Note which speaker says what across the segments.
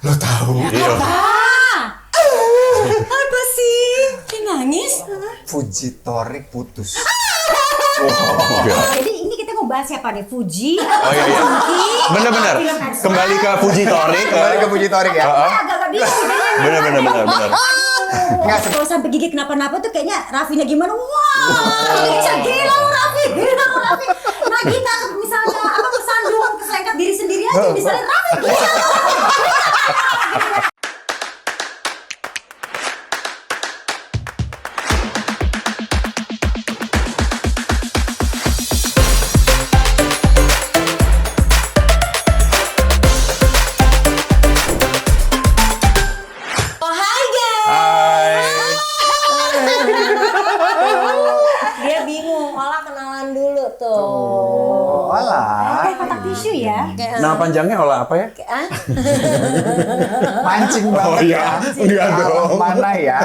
Speaker 1: Lo tahu?
Speaker 2: Iya.
Speaker 3: Apa sih? Kayak nangis?
Speaker 1: Fuji Torik putus.
Speaker 3: Jadi ini kita mau bahas siapa nih? Fuji?
Speaker 2: Oh iya. Bener-bener. Kembali ke Fuji Torik.
Speaker 1: Kembali ke Fuji Torik ya.
Speaker 3: Agak-agak bingung.
Speaker 2: Bener.
Speaker 3: Kalau sampai gigi kenapa-napa tuh kayaknya Raffinya gimana? Wah, bisa gila lu Raffi. Nah kita misalnya apa kesandung, keselengkat diri sendiri aja misalnya Raffi gila. Oh hai guys.
Speaker 2: Hai.
Speaker 3: Dia bingung, malah kenalan dulu tuh.
Speaker 1: Oh, alah.
Speaker 3: Kayak kotak tisu ya.
Speaker 2: Nama panjangnya olah apa ya?
Speaker 3: Ah?
Speaker 1: Mancing banget
Speaker 2: Oh, iya. Enggak
Speaker 1: Arah
Speaker 2: dong.
Speaker 1: mana ya?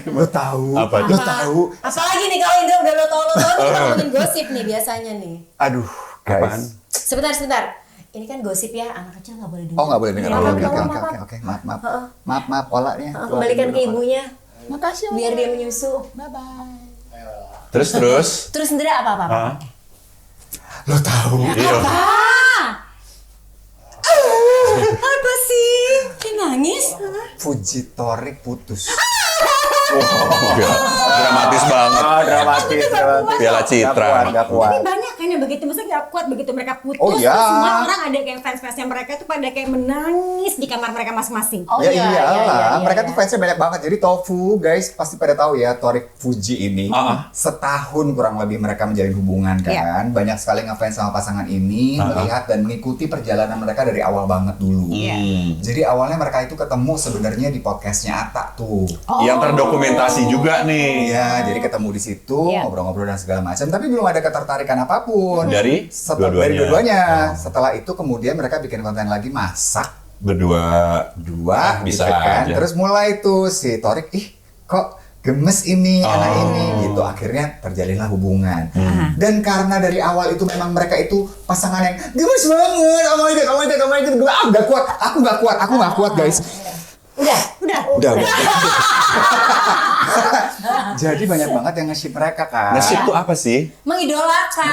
Speaker 1: Lo tahu?
Speaker 2: Apa
Speaker 1: Lo tahu?
Speaker 3: Apalagi nih kalau Indra udah lo tau kita ngomongin gosip nih biasanya nih.
Speaker 1: Aduh,
Speaker 2: Apaan?
Speaker 1: guys.
Speaker 3: Sebentar. Ini kan gosip ya, anak kecil nggak boleh dengar.
Speaker 1: Oh, nggak boleh dengar.
Speaker 3: Maaf,
Speaker 1: Oke,
Speaker 3: maaf.
Speaker 1: oke. Maaf, polanya.
Speaker 3: Kembalikan ke ibunya.
Speaker 1: Makasih.
Speaker 3: Biar dia menyusu.
Speaker 2: Terus?
Speaker 3: Terus Indra apa?
Speaker 2: Hah?
Speaker 1: Lo tahu?
Speaker 2: Iya.
Speaker 3: Apa sih? Kayak nangis?
Speaker 1: Fuji Torik putus.
Speaker 2: Enggak. Dramatis banget.
Speaker 1: Oh, dramatis.
Speaker 2: Piala Citra.
Speaker 1: Nggak kuat.
Speaker 3: Tapi banyak kan yang begitu, maksudnya nggak kuat begitu mereka putus.
Speaker 1: Oh, iya.
Speaker 3: Terus semua orang ada kayak fans-fansnya mereka tuh pada kayak menangis di kamar mereka masing-masing.
Speaker 1: Ya iyalah, mereka tuh fansnya banyak banget. Jadi Tofu, guys, pasti pada tahu ya Torik Fuji ini. Setahun kurang lebih mereka menjalin hubungan kan.
Speaker 3: Iya.
Speaker 1: Banyak sekali ngefans sama pasangan ini, melihat dan mengikuti perjalanan mereka dari awal banget dulu. Jadi awalnya mereka itu ketemu sebenarnya di podcastnya Atta tuh.
Speaker 2: Yang terdokumentasi juga nih.
Speaker 1: Iya, jadi ketemu di situ,
Speaker 3: Iya.
Speaker 1: ngobrol-ngobrol dan segala macam. Tapi belum ada ketertarikan apapun.
Speaker 2: Dari
Speaker 1: Dari dua-duanya. Setelah itu kemudian mereka bikin konten lagi masak.
Speaker 2: Berdua.
Speaker 1: Dua
Speaker 2: Bisa
Speaker 1: gitu kan.
Speaker 2: aja.
Speaker 1: Terus mulai tuh si Torik, kok gemes ini anak ini gitu. Akhirnya terjalinlah hubungan. Dan karena dari awal itu memang mereka itu pasangan yang gemes banget. Oh my god. Aku nggak kuat guys. Udah. Jadi banyak banget yang nge-ship mereka kan.
Speaker 2: Nge-ship tuh apa sih?
Speaker 3: Mengidolakan.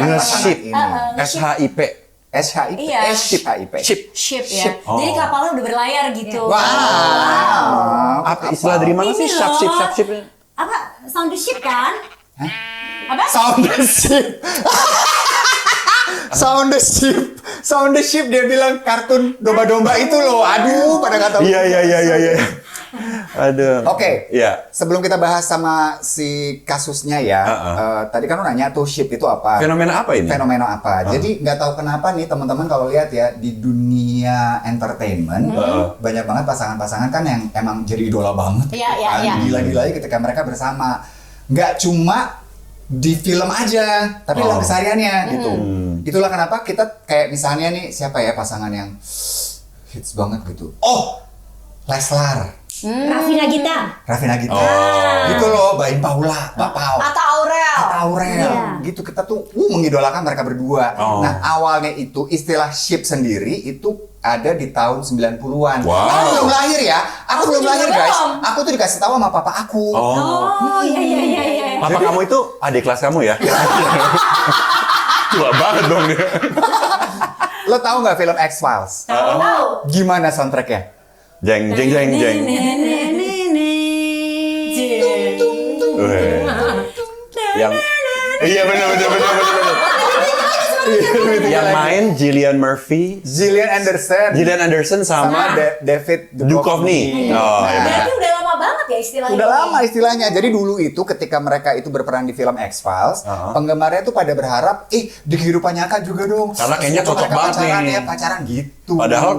Speaker 2: Nge-ship.
Speaker 1: ini.
Speaker 2: SHIP.
Speaker 1: SHIP.
Speaker 3: Iya.
Speaker 1: SHIP.
Speaker 3: Ship ya.
Speaker 1: Ship.
Speaker 3: Jadi kapalnya udah berlayar gitu.
Speaker 1: Wow.
Speaker 2: Apa istilah dari mana sih?
Speaker 3: Ini loh.
Speaker 2: Ship.
Speaker 3: Apa? Sound the ship kan? Apa?
Speaker 1: Sound the ship. Sound the ship dia bilang kartun domba-domba itu loh. Aduh, pada nggak tahu.
Speaker 2: Iya. Aduh.
Speaker 1: Oke.
Speaker 2: Iya.
Speaker 1: Sebelum kita bahas sama si kasusnya ya, tadi kan lu nanya tuh ship itu apa?
Speaker 2: Fenomena apa ini?
Speaker 1: Fenomena apa? Jadi nggak tahu kenapa nih teman-teman kalau lihat ya di dunia entertainment banyak banget pasangan-pasangan kan yang emang jadi idola banget.
Speaker 3: Iya.
Speaker 1: Gila-gilanya ketika mereka bersama. Nggak cuma di film aja, tapi dalam kesehariannya gitu. Itulah kenapa kita kayak misalnya nih siapa ya pasangan yang hits banget gitu. Oh, Leslar.
Speaker 3: Raffi Nagita.
Speaker 1: Gitu loh, Baim Paula, Papau.
Speaker 3: Atau Aurel.
Speaker 1: Iya.
Speaker 3: Iya.
Speaker 1: Gitu kita tuh mengidolakan mereka berdua. Nah, awalnya itu istilah ship sendiri itu ada di tahun 90-an.
Speaker 2: Wow.
Speaker 1: Aku belum lahir ya. Aku belum
Speaker 3: juga
Speaker 1: lahir, guys.
Speaker 3: belum.
Speaker 1: Aku tuh dikasih tahu sama papa aku.
Speaker 3: Oh, iya.
Speaker 2: Papa kamu itu adik kelas kamu ya? Tua banget dong dia.
Speaker 1: Lo tahu nggak film X-Files?
Speaker 3: Tahu.
Speaker 1: Gimana soundtracknya?
Speaker 2: Jeng. Yang iya benar. Yang main Cillian Murphy,
Speaker 1: Gillian Anderson
Speaker 2: sama
Speaker 1: David
Speaker 2: Duchovny. Oh, iya benar.
Speaker 3: Berarti udah lama banget ya istilahnya.
Speaker 1: Udah lama istilahnya. Jadi dulu itu ketika mereka itu berperan di film X-Files, penggemarnya tuh pada berharap, di kehidupan nyata juga dong.
Speaker 2: Karena kayaknya
Speaker 1: Semoga
Speaker 2: cocok
Speaker 1: mereka
Speaker 2: banget
Speaker 1: pacaran
Speaker 2: nih.
Speaker 1: ya, pacaran gitu.
Speaker 2: Padahal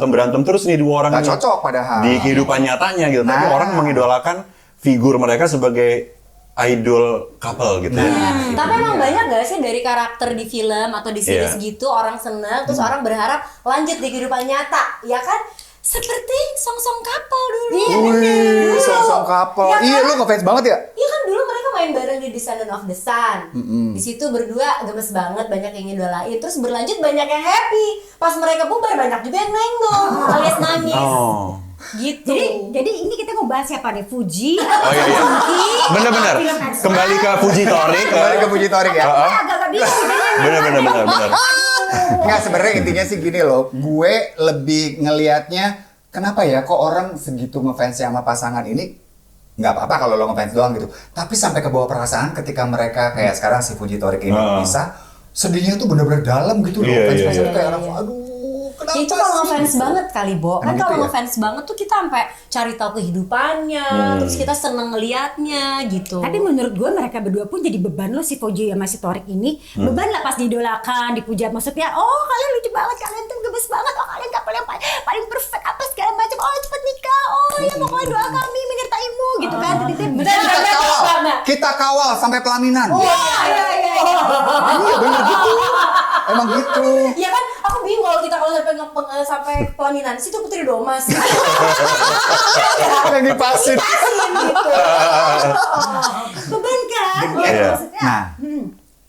Speaker 2: berantem terus nih dua orang
Speaker 1: Nggak
Speaker 2: ini.
Speaker 1: cocok padahal.
Speaker 2: Di kehidupan nyatanya gitu. Tapi
Speaker 1: Nah.
Speaker 2: orang mengidolakan figur mereka sebagai idol couple gitu ya.
Speaker 3: Tapi emang banyak gak sih dari karakter di film atau di series gitu orang seneng terus orang berharap lanjut di kehidupan nyata, ya kan? Seperti song-song couple dulu.
Speaker 1: Wih, song-song couple.
Speaker 3: Ya kan?
Speaker 1: Iya, lu ngefans banget ya?
Speaker 3: Iya kan dulu mereka
Speaker 4: main bareng di Descendant of the Sun. Di situ berdua gemes banget, banyak yang ngidolain. Terus berlanjut banyak yang happy. Pas mereka bubar banyak juga yang nengok alias nangis. Gitu.
Speaker 3: Jadi ini kita mau bahas siapa nih? Fuji.
Speaker 2: Oh iya iya. Bener-bener. Kembali ke Fuji Torik.
Speaker 1: Kembali ke Fuji Torik ya.
Speaker 3: Agak-agak bingung.
Speaker 2: Bener.
Speaker 1: Nggak, sebenarnya intinya sih gini loh, gue lebih ngelihatnya kenapa ya kok orang segitu ngefans sama pasangan ini. Nggak apa-apa kalau lo ngefans doang gitu, tapi sampai ke bawah perasaan ketika mereka kayak sekarang si Fuji Torik ini bisa, sedihnya tuh bener-bener dalam gitu loh. Fans-fansnya tuh kayak orang, aduh kenapa
Speaker 4: Ya itu kalau
Speaker 1: sih?
Speaker 4: ngefans banget kali, Bo. Kan
Speaker 1: Emang
Speaker 4: kalau
Speaker 1: gitu ya?
Speaker 4: ngefans banget tuh kita sampai cari tahu kehidupannya, terus kita seneng ngeliatnya gitu.
Speaker 3: Tapi menurut gue mereka berdua pun jadi beban lo, si Fuji sama si Torik ini. Beban lah pas didolakan, dipuja. Maksudnya, oh kalian lucu banget, kalian tuh gemes banget, oh kalian couple yang paling perfect apa segala macam. Oh cepet nikah, oh ya pokoknya doa kami menyertaimu gitu kan.
Speaker 1: Kita kawal sampai pelaminan.
Speaker 3: Iya.
Speaker 1: Iya bener gitu. Emang gitu.
Speaker 4: Ya kan, aku bingung kalau kita sampai pelaminan situ Putri Domas.
Speaker 1: Yang dipasin.
Speaker 4: gitu.
Speaker 3: Beban kan?
Speaker 2: Iya.
Speaker 3: Maksudnya,
Speaker 1: Nah,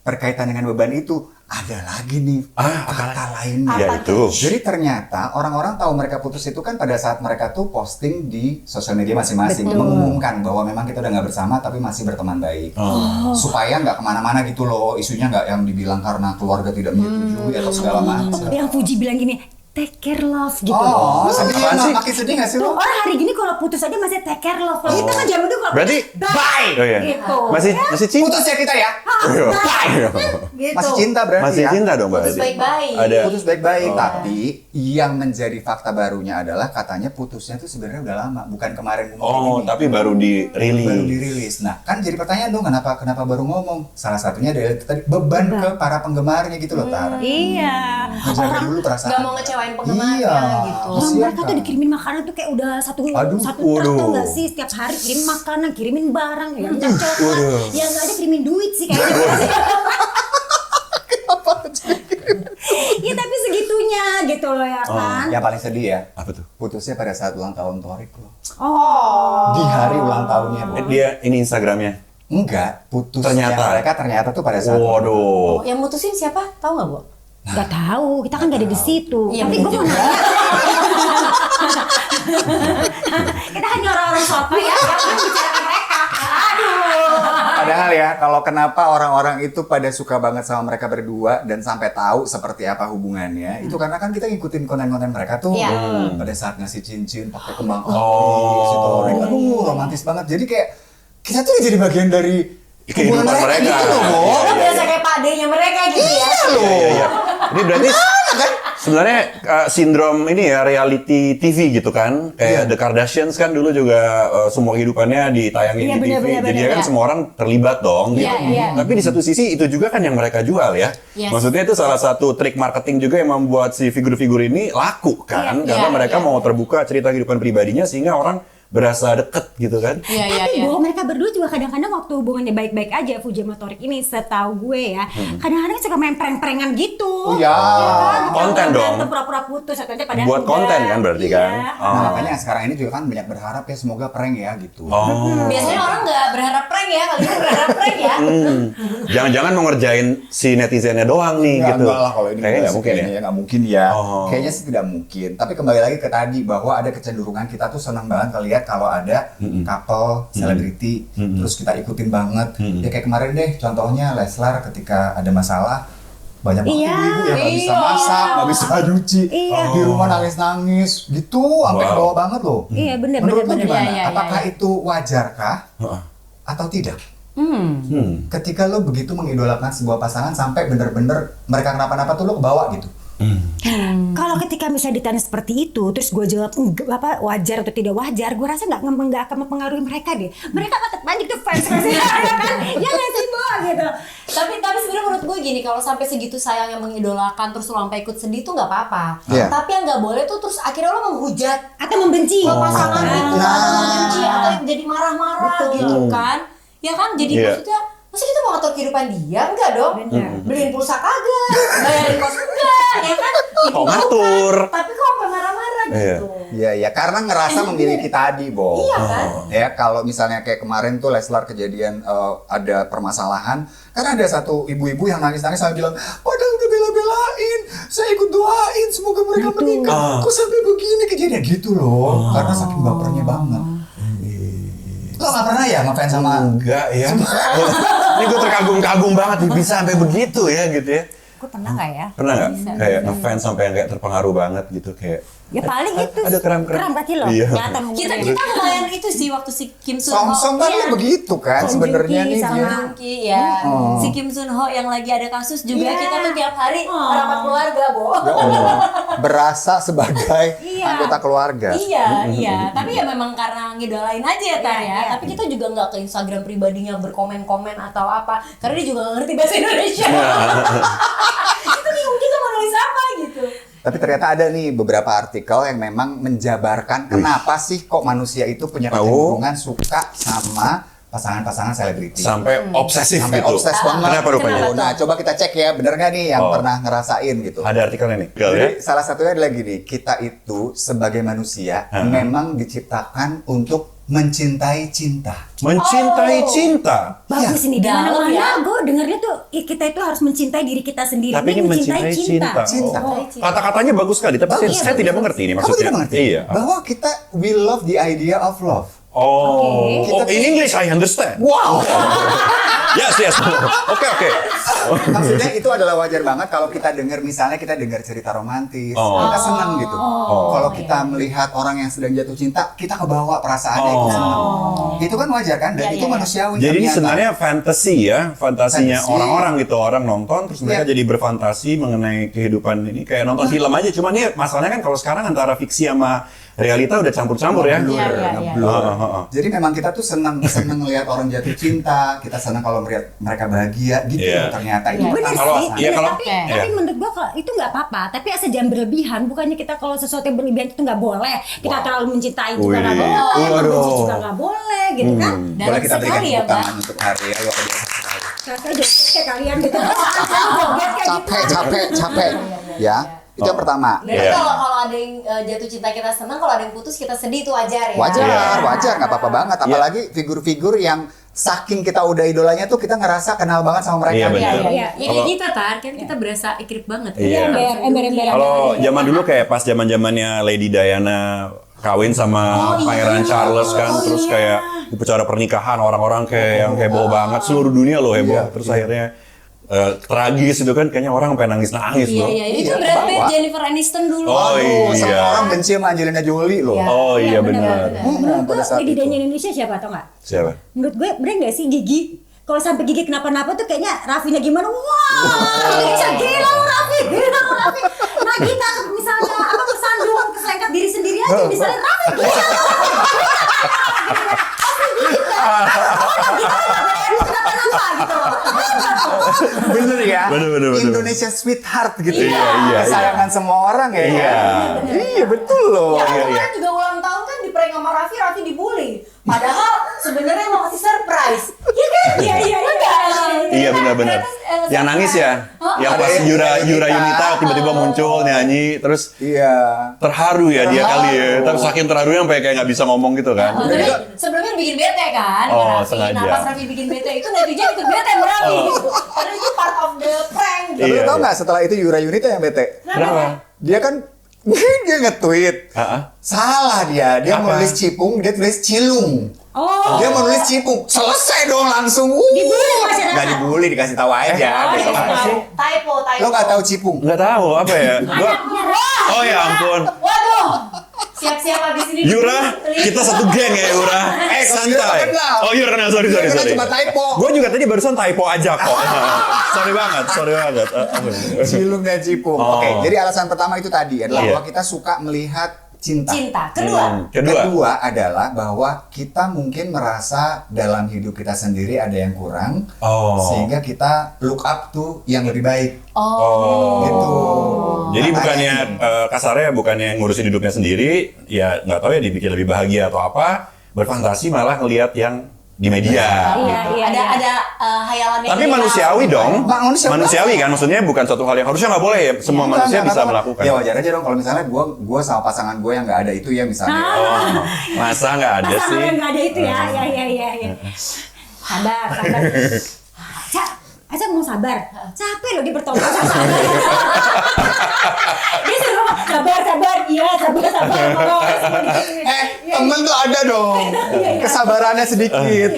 Speaker 1: berkaitan dengan beban itu ada lagi nih kata lainnya.
Speaker 2: Ya itu.
Speaker 1: Jadi ternyata orang-orang tahu mereka putus itu kan pada saat mereka tuh posting di sosial media masing-masing mengumumkan bahwa memang kita udah nggak bersama tapi masih berteman baik, supaya nggak kemana-mana gitu loh, isunya nggak yang dibilang karena keluarga tidak menyetujui atau segala macam.
Speaker 3: yang Fuji bilang gini, take care love gitu.
Speaker 1: Oh, sedih
Speaker 2: apaan sih?
Speaker 1: makin sedih nggak sih
Speaker 3: Tuh,
Speaker 1: lo?
Speaker 3: orang hari gini kalau putus aja masih take care love. Kalau kita kan zaman dulu kalau
Speaker 2: Berarti
Speaker 3: bye.
Speaker 2: Oh iya.
Speaker 3: Gitu.
Speaker 2: Masih cinta.
Speaker 1: Putus ya kita ya?
Speaker 3: Gitu.
Speaker 1: Masih cinta berarti
Speaker 2: Masih
Speaker 1: ya?
Speaker 2: cinta dong, Mbak.
Speaker 4: Putus baik-baik.
Speaker 2: Ada.
Speaker 1: Putus baik-baik, tapi yang menjadi fakta barunya adalah katanya putusnya tuh sebenarnya udah lama, bukan kemarin mungkin
Speaker 2: Oh,
Speaker 1: ini.
Speaker 2: tapi baru
Speaker 1: Baru
Speaker 2: dirilis.
Speaker 1: dirilis. Nah, kan jadi pertanyaan dong, kenapa baru ngomong? Salah satunya adalah itu tadi beban ke para penggemarnya gitu loh, Tar.
Speaker 3: Iya.
Speaker 1: Ngejaga dulu perasaan.
Speaker 4: Gak mau ngecewain penggemarnya
Speaker 1: Iya.
Speaker 4: gitu.
Speaker 3: Orang
Speaker 1: Kasian,
Speaker 3: mereka tuh
Speaker 1: Kak.
Speaker 3: dikirimin makanan tuh kayak udah satu
Speaker 1: Aduh,
Speaker 3: truk
Speaker 2: waduh.
Speaker 3: tau gak sih, setiap hari kirim makanan, kirimin barang, ya coklat, yang gak ada kirimin duit sih kayaknya. Ya tapi segitunya gitu loh ya kan.
Speaker 1: Yang paling sedih ya,
Speaker 2: Apa tuh?
Speaker 1: putusnya pada saat ulang tahun Torik loh.
Speaker 3: Oh.
Speaker 1: Di hari ulang tahunnya, Bu.
Speaker 2: Dia ini Instagramnya.
Speaker 1: Enggak, putusnya
Speaker 2: Ternyata.
Speaker 1: mereka ternyata tuh pada saat
Speaker 2: Waduh.
Speaker 4: Yang mutusin siapa? Tahu nggak, Bu?
Speaker 3: Gak tahu, kita kan gak ada di situ.
Speaker 4: Iya,
Speaker 3: Tapi gue
Speaker 4: bener
Speaker 3: mau
Speaker 4: juga.
Speaker 3: nanya. Kita hanya orang-orang soto ya, yang membicarakan mereka. Aduh.
Speaker 1: Padahal ya, kalau kenapa orang-orang itu pada suka banget sama mereka berdua dan sampai tahu seperti apa hubungannya, itu karena kan kita ngikutin konten-konten mereka tuh.
Speaker 4: Iya.
Speaker 1: Pada saat ngasih cincin pakai kembang api,
Speaker 2: Oh.
Speaker 1: si Torik. Aduh, romantis banget. Jadi kayak kita tuh jadi bagian dari
Speaker 2: Kehidupan
Speaker 1: hubungan
Speaker 2: mereka.
Speaker 1: gitu loh, Bo.
Speaker 2: Iya,
Speaker 4: Udah biasa kayak Pak D-nya mereka gitu ya.
Speaker 2: Iya. Ini berarti sebenarnya sindrom ini ya reality TV gitu kan. Kayak The Kardashians kan dulu juga semua kehidupannya ditayangin
Speaker 3: Iya,
Speaker 2: di TV.
Speaker 3: benar,
Speaker 2: Jadi
Speaker 3: benar,
Speaker 2: kan
Speaker 3: ya.
Speaker 2: semua orang terlibat dong gitu.
Speaker 4: Iya, iya.
Speaker 2: Tapi di satu sisi itu juga kan yang mereka jual ya.
Speaker 4: Yes.
Speaker 2: Maksudnya itu salah satu trik marketing juga yang membuat si figur-figur ini laku kan.
Speaker 3: Iya,
Speaker 2: Karena
Speaker 4: iya,
Speaker 2: mereka
Speaker 4: iya.
Speaker 2: mau terbuka cerita kehidupan pribadinya sehingga orang berasa deket gitu kan.
Speaker 4: Iya, iya,
Speaker 3: Tapi
Speaker 4: iya.
Speaker 3: bahwa mereka berdua juga kadang-kadang waktu hubungannya baik-baik aja, Fuji sama Torik ini setahu gue ya, kadang-kadang suka main prank-prankan gitu.
Speaker 1: Oh, iya.
Speaker 3: kan?
Speaker 2: Konten
Speaker 3: Berantem,
Speaker 2: dong.
Speaker 3: Pura-pura putus atau aja padahal
Speaker 2: Buat
Speaker 3: enggak.
Speaker 2: konten kan berarti kan?
Speaker 3: Iya.
Speaker 2: Oh.
Speaker 1: Nah, makanya sekarang ini juga kan banyak berharap ya semoga prank ya gitu.
Speaker 2: Oh.
Speaker 4: Biasanya orang nggak berharap prank ya, kali ini berharap prank ya.
Speaker 2: Jangan-jangan mau ngerjain si netizennya doang nih
Speaker 1: Nggak,
Speaker 2: gitu.
Speaker 1: enggak lah kalau ini
Speaker 2: Kayaknya nggak mungkin ya.
Speaker 1: Kayaknya nggak mungkin ya.
Speaker 2: Oh.
Speaker 1: Kayaknya sih tidak mungkin. Tapi kembali lagi ke tadi bahwa ada kecenderungan kita tuh senang banget ngeliat kalau ada couple, selebriti, terus kita ikutin banget. Ya kayak kemarin deh, contohnya Leslar ketika ada masalah banyak banget
Speaker 3: Iya.
Speaker 1: ibu-ibu yang nggak bisa
Speaker 4: Iya.
Speaker 1: masak, nggak bisa nyuci,
Speaker 3: Iya.
Speaker 1: di rumah nangis-nangis, gitu, sampai ke
Speaker 2: Wow.
Speaker 1: bawah banget loh.
Speaker 3: Iya, bener,
Speaker 1: Menurut
Speaker 3: bener,
Speaker 1: lu gimana?
Speaker 4: Iya, iya,
Speaker 1: Apakah
Speaker 4: iya.
Speaker 1: itu wajarkah
Speaker 2: Heeh.
Speaker 1: atau tidak?
Speaker 2: Hmm.
Speaker 1: Ketika lo begitu mengidolakan sebuah pasangan sampai bener-bener mereka kenapa-napa tuh lo kebawa gitu.
Speaker 3: Kalau ketika misalnya ditanya seperti itu, terus gue jawab enggak, apa wajar atau tidak wajar, gue rasa nggak akan mempengaruhi mereka deh. Mereka tetap banyak tuh fans kan, ya nggak sih Bo gitu.
Speaker 4: Tapi sebenarnya menurut gue gini, kalau sampai segitu sayangnya mengidolakan terus lo sampai ikut sedih tuh nggak apa-apa.
Speaker 1: Iya.
Speaker 4: Tapi yang nggak boleh tuh terus akhirnya lo menghujat
Speaker 3: Atau membenci.
Speaker 4: ke pasangan itu,
Speaker 1: Nah.
Speaker 4: atau membenci atau jadi marah-marah
Speaker 3: Betul.
Speaker 4: gitu kan. Ya kan, jadi
Speaker 2: Iya.
Speaker 4: maksudnya lo Masa kita mau ngatur kehidupan dia? Enggak dong. Beliin pulsa kagak, bayarin kos enggak, ya kan?
Speaker 2: Kok ngatur?
Speaker 4: Tapi kok sampai marah-marah gitu.
Speaker 1: Iya, ya karena ngerasa memiliki tadi, Bo.
Speaker 4: Iya kan?
Speaker 1: Ya kalau misalnya kayak kemarin tuh Leslar kejadian ada permasalahan, karena ada satu ibu-ibu yang nangis-nangis sampai bilang, padahal udah bela-belain, saya ikut doain semoga mereka menikah, kok sampai begini kejadian gitu loh, karena saking bapernya banget. Lo nggak pernah ya ngefans sama?
Speaker 2: Enggak ya. Ini gue terkagum-kagum banget bisa sampai begitu ya gitu ya.
Speaker 3: Gue pernah nggak ya?
Speaker 2: Pernah nggak? Kayak ngefans sampai yang kayak terpengaruh banget gitu kayak.
Speaker 3: Ya paling itu.
Speaker 2: Ada kram-kram.
Speaker 3: berarti loh.
Speaker 2: Iya.
Speaker 3: Kelihatan
Speaker 4: Kita
Speaker 3: umurnya.
Speaker 4: lumayan itu sih waktu si Kim Sun Ho.
Speaker 1: Song-song kan begitu kan
Speaker 3: Song
Speaker 1: sebenarnya
Speaker 3: Joong Ki
Speaker 1: nih
Speaker 3: sama-
Speaker 1: dia.
Speaker 4: Joong Ki ya. Si Kim Sun Ho yang lagi ada kasus juga
Speaker 3: Iya.
Speaker 4: kita tuh tiap hari rapat keluarga, Bo.
Speaker 1: Ya Allah, berasa sebagai
Speaker 3: Iya.
Speaker 1: anggota keluarga.
Speaker 4: Iya. Tapi ya memang karena ngidolain aja ya, Tar ya.
Speaker 3: Iya.
Speaker 4: Tapi kita juga nggak ke Instagram pribadinya berkomen-komen atau apa. Karena dia juga nggak ngerti bahasa Indonesia. Itu bingung juga mau nulis apa gitu.
Speaker 1: Tapi ternyata ada nih beberapa artikel yang memang menjabarkan kenapa sih kok manusia itu punya kecenderungan suka sama pasangan-pasangan selebriti.
Speaker 2: Sampai obsesif
Speaker 1: Sampai
Speaker 2: gitu.
Speaker 1: obses banget.
Speaker 2: Kenapa rupanya?
Speaker 4: Kenapa?
Speaker 1: Nah, coba kita cek ya, bener nggak nih yang
Speaker 2: Oh.
Speaker 1: pernah ngerasain gitu.
Speaker 2: Ada artikelnya nih.
Speaker 1: Jadi
Speaker 2: Ya?
Speaker 1: salah satunya adalah gini, kita itu sebagai manusia memang diciptakan untuk mencintai cinta.
Speaker 2: Mencintai cinta.
Speaker 3: Bagus ini. Di
Speaker 4: Dalam
Speaker 3: mana-mana
Speaker 4: ya.
Speaker 3: gue dengarnya tuh kita itu harus mencintai diri kita sendiri.
Speaker 2: Tapi ini mencintai cinta.
Speaker 1: Cinta.
Speaker 2: Oh. Kata-katanya bagus sekali, tapi saya tidak mengerti ini
Speaker 1: Kamu
Speaker 2: maksudnya.
Speaker 1: tidak mengerti?
Speaker 2: Iya.
Speaker 1: Bahwa kita we love the idea of love.
Speaker 2: Oh,
Speaker 1: Oke.
Speaker 2: oh, in English I understand.
Speaker 1: Wow.
Speaker 2: Yes. Oke.
Speaker 1: Maksudnya itu adalah wajar banget kalau kita dengar misalnya kita dengar cerita romantis,
Speaker 2: Oh.
Speaker 1: kita senang gitu. Kalau kita melihat orang yang sedang jatuh cinta, kita kebawa perasaannya itu senang. Itu kan wajar kan? Dan
Speaker 4: Iya,
Speaker 1: itu
Speaker 4: iya.
Speaker 1: manusiawi.
Speaker 2: Jadi ini
Speaker 1: ternyata.
Speaker 2: sebenarnya fantasi ya, fantasinya
Speaker 1: Fantasi.
Speaker 2: orang-orang gitu, orang nonton terus mereka
Speaker 1: Iya.
Speaker 2: jadi berfantasi mengenai kehidupan ini kayak nonton film aja. Cuman ini masalahnya kan kalau sekarang antara fiksi sama realita udah campur-campur ya.
Speaker 1: Ngeblur,
Speaker 4: Iya.
Speaker 1: ngeblur.
Speaker 2: Jadi
Speaker 1: Jadi memang kita tuh senang melihat orang jatuh cinta, kita senang kalau melihat mereka bahagia gitu.
Speaker 2: Iya.
Speaker 1: Ternyata itu
Speaker 3: Bener
Speaker 1: bukan
Speaker 2: Kalau-
Speaker 3: sih,
Speaker 2: iya,
Speaker 3: bener.
Speaker 2: kalau-
Speaker 3: tapi,
Speaker 2: iya.
Speaker 3: tapi menurut gua kalau itu nggak apa-apa. Tapi asal jangan berlebihan. Bukannya kita kalau sesuatu yang berlebihan itu nggak boleh. Kita terlalu mencintai juga nggak
Speaker 2: Wih.
Speaker 3: boleh.
Speaker 2: Waduh.
Speaker 3: Benci juga nggak boleh, gitu kan?
Speaker 4: Dalam
Speaker 1: boleh kita berikan
Speaker 4: sekali ya,
Speaker 1: tepuk
Speaker 4: Mbak.
Speaker 1: tangan untuk hari ya, luar biasa sekali.
Speaker 3: Kakak joget kayak kalian gitu. Joget kayak gitu.
Speaker 1: Capek. Ya, itu yang pertama.
Speaker 4: Berarti
Speaker 2: Iya.
Speaker 4: kalau ada yang jatuh cinta kita senang, kalau ada yang putus kita sedih itu wajar ya.
Speaker 1: Wajar, nggak apa-apa banget. Apalagi figur-figur yang saking kita udah idolanya tuh kita ngerasa kenal banget sama mereka.
Speaker 2: Iya, bener.
Speaker 3: Iya.
Speaker 4: Ya
Speaker 2: Kalau-
Speaker 4: kayak kita Tar, kan kita berasa ikrip banget.
Speaker 2: Iya.
Speaker 3: Ember-ember.
Speaker 2: Kalau zaman dulu kayak pas zaman-zamannya Lady Diana kawin sama Pangeran Charles kan, terus kayak upacara pernikahan orang-orang kayak yang heboh banget, seluruh dunia loh heboh.
Speaker 1: Iya,
Speaker 2: Terus akhirnya tragis itu kan, kayaknya orang sampai nangis-nangis
Speaker 4: Iya,
Speaker 2: loh.
Speaker 4: iya. Itu
Speaker 1: Iya,
Speaker 4: Brad Pitt,
Speaker 1: kebawa.
Speaker 4: Jennifer Aniston dulu.
Speaker 2: Oh,
Speaker 1: Aduh,
Speaker 2: iya.
Speaker 1: semua orang benci sama Angelina Jolie loh.
Speaker 4: Iya.
Speaker 2: Oh iya benar.
Speaker 3: Menurut
Speaker 1: Pada
Speaker 3: gue
Speaker 1: saat
Speaker 3: Lady
Speaker 1: itu.
Speaker 3: Diana Indonesia siapa atau nggak?
Speaker 2: Siapa?
Speaker 3: Menurut gue bener nggak sih Gigi? Kalau sampai Gigi kenapa-napa tuh kayaknya Raffinya gimana? Wah, bisa gila lu Raffi. Nah kita misalnya apa bersandung keselengkat diri sendiri aja misalnya Raffi gila. Kenapa gitu?
Speaker 1: Bener ya?
Speaker 2: Bener.
Speaker 1: Indonesia sweetheart gitu.
Speaker 2: Iya.
Speaker 1: Kesayangan semua orang ya.
Speaker 2: Iya.
Speaker 1: Iya, betul loh.
Speaker 4: Ya,
Speaker 2: Iya,
Speaker 4: kemarin juga ulang tahun kan di prank sama Raffi dibully. Padahal sebenarnya mau kasih surprise. Iya kan? Iya.
Speaker 2: Iya benar-benar. Yang nangis ya, yang pas
Speaker 1: Ada
Speaker 2: Yura
Speaker 1: Yunita.
Speaker 2: Yunita tiba-tiba muncul nyanyi, terus
Speaker 1: Iya.
Speaker 2: terharu ya dia kali ya. Terus saking terharunya sampai kayak nggak bisa ngomong gitu kan.
Speaker 4: Tapi sebelumnya bikin bete kan
Speaker 2: Oh,
Speaker 4: sama Raffi.
Speaker 2: sengaja.
Speaker 4: Nah pas Raffi bikin bete itu netizen ikut bete sama Raffi gitu. Karena itu part of the prank gitu.
Speaker 1: Tapi
Speaker 2: Iya,
Speaker 1: lu tau
Speaker 2: iya.
Speaker 1: nggak setelah itu Yura Yunita yang bete?
Speaker 2: Kenapa?
Speaker 1: Dia kan dia nge-tweet. Salah dia
Speaker 2: Apa?
Speaker 1: mau nulis cipung, dia tulis cilung.
Speaker 3: Oh.
Speaker 1: Dia mau nulis cipung, selesai dong langsung.
Speaker 3: Dibully masyarakat.
Speaker 1: Nggak dibully, dikasih tahu aja.
Speaker 4: Oh,
Speaker 1: Besok
Speaker 4: iya,
Speaker 1: apa sih?
Speaker 4: typo.
Speaker 1: Lo nggak tahu cipung?
Speaker 2: Nggak tahu apa ya. Oh ya ampun.
Speaker 4: Waduh. Siap-siap abis ini.
Speaker 2: Yura, kita satu geng ya Yura.
Speaker 1: kalau Yura
Speaker 2: Santai.
Speaker 1: kenal.
Speaker 2: Oh Yura kenal, sorry.
Speaker 1: Dia kan cuma typo.
Speaker 2: Gue juga tadi barusan typo aja kok. sorry banget.
Speaker 1: Cilung dan cipung.
Speaker 2: Oh.
Speaker 1: Oke, jadi alasan pertama itu tadi adalah
Speaker 2: Iya.
Speaker 1: bahwa kita suka melihat cinta.
Speaker 4: Cinta. Kedua.
Speaker 2: Kedua.
Speaker 1: Adalah bahwa kita mungkin merasa dalam hidup kita sendiri ada yang kurang,
Speaker 2: Oh.
Speaker 1: sehingga kita look up to yang lebih baik.
Speaker 2: Oh.
Speaker 1: Gitu.
Speaker 2: Jadi
Speaker 1: Makanya
Speaker 2: bukannya
Speaker 1: gitu.
Speaker 2: kasarnya bukannya ngurusin hidupnya sendiri, ya nggak tahu ya dibikin lebih bahagia atau apa, berfantasi malah ngelihat yang di media.
Speaker 3: Iya.
Speaker 4: Ada hayalannya.
Speaker 2: Tapi
Speaker 4: dia.
Speaker 2: manusiawi dong.
Speaker 1: Manusiawi
Speaker 2: Manusiawi kan, maksudnya bukan suatu hal yang harusnya nggak boleh ya. Semua manusia bisa melakukan.
Speaker 1: Ya wajar aja dong kalau misalnya gua sama pasangan gue yang nggak ada itu ya misalnya.
Speaker 2: Oh, masa nggak ada
Speaker 3: Pasangan
Speaker 2: sih?
Speaker 3: yang nggak ada itu ya. Iya. Sabar. Aca mau sabar. Capek loh dia bertolak sabar. Dia suruh sabar. Iya, sabar. Ngomong semua digituin.
Speaker 1: Temen tuh ada dong. Kesabarannya sedikit.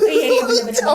Speaker 3: Iya, benar.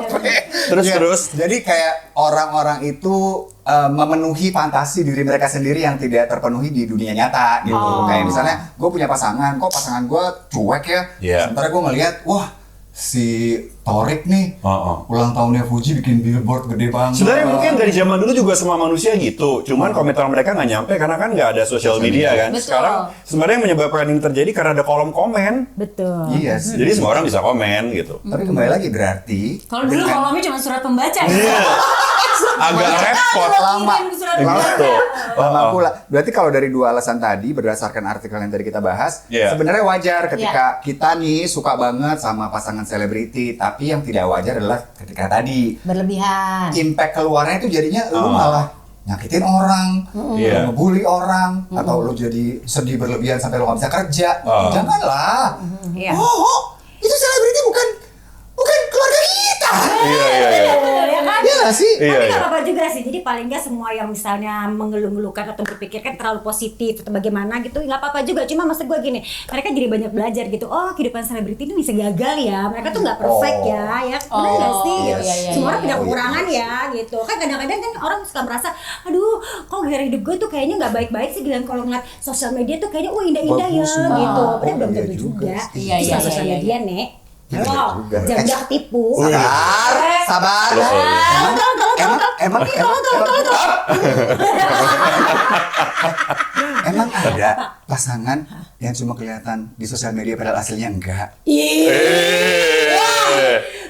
Speaker 2: Terus.
Speaker 1: Jadi kayak orang-orang itu memenuhi fantasi diri mereka sendiri yang tidak terpenuhi di dunia nyata gitu. Kayak misalnya gue punya pasangan, kok pasangan gue cuek ya.
Speaker 2: Iya.
Speaker 1: Sementara gue ngeliat, wah si Torik nih ulang tahunnya Fuji bikin billboard gede banget.
Speaker 2: Sebenarnya mungkin dari zaman dulu juga semua manusia gitu. Cuman komentar mereka nggak nyampe karena kan nggak ada sosial media kan.
Speaker 4: Betul.
Speaker 2: Sekarang sebenarnya yang menyebabkan ini terjadi karena ada kolom komen.
Speaker 3: Betul.
Speaker 1: Iya sih.
Speaker 2: Jadi semua orang bisa komen gitu.
Speaker 1: Tapi kembali lagi berarti
Speaker 4: Kalau dulu kolomnya cuma surat pembaca.
Speaker 2: Iya. Agak repot.
Speaker 1: lama.
Speaker 2: Gitu.
Speaker 1: Lama pula. Berarti kalau dari dua alasan tadi berdasarkan artikel yang tadi kita bahas,
Speaker 2: Iya.
Speaker 1: sebenarnya wajar ketika kita nih suka banget sama pasangan selebriti, tapi yang tidak wajar adalah ketika tadi
Speaker 4: Berlebihan.
Speaker 1: impact keluarnya itu jadinya lu malah nyakitin orang,
Speaker 2: Iya.
Speaker 1: ngebully orang, atau lu jadi sedih berlebihan sampai lu gak bisa kerja. Janganlah.
Speaker 3: Iya.
Speaker 1: Itu selebriti bukan keluarga kita.
Speaker 2: Iya.
Speaker 3: Ya kan?
Speaker 1: Iya gak sih?
Speaker 2: Iya,
Speaker 3: Tapi
Speaker 2: iya.
Speaker 3: nggak apa-apa juga sih. Jadi paling nggak semua yang misalnya mengeluh-ngeluhkan atau berpikirkan terlalu positif atau bagaimana gitu, nggak apa-apa juga. Cuma maksud gue gini, mereka jadi banyak belajar gitu. Oh, kehidupan selebriti ini bisa gagal ya. Mereka tuh nggak perfect ya. Benar nggak sih?
Speaker 4: iya,
Speaker 3: Gitu.
Speaker 4: iya,
Speaker 3: Semua orang
Speaker 4: iya,
Speaker 3: punya
Speaker 1: iya.
Speaker 3: kekurangan ya gitu. Kan kadang-kadang kan orang suka merasa, aduh, kok gara hidup gue tuh kayaknya nggak baik-baik sih. Dan kalau ngeliat sosial media tuh kayaknya, indah-indah ya
Speaker 1: Bagus banget.
Speaker 3: gitu. Padahal
Speaker 1: Oh,
Speaker 3: belum
Speaker 1: iya
Speaker 3: tentu
Speaker 1: juga
Speaker 3: juga.
Speaker 1: sih.
Speaker 4: Iya,
Speaker 3: Terus
Speaker 4: iya,
Speaker 3: sosial
Speaker 4: iya,
Speaker 3: media, Nek.
Speaker 1: Iya
Speaker 3: Halo,
Speaker 1: juga.
Speaker 3: jangan tipu.
Speaker 1: Sabar. Emang ada pasangan yang cuma kelihatan di sosial media padahal aslinya enggak?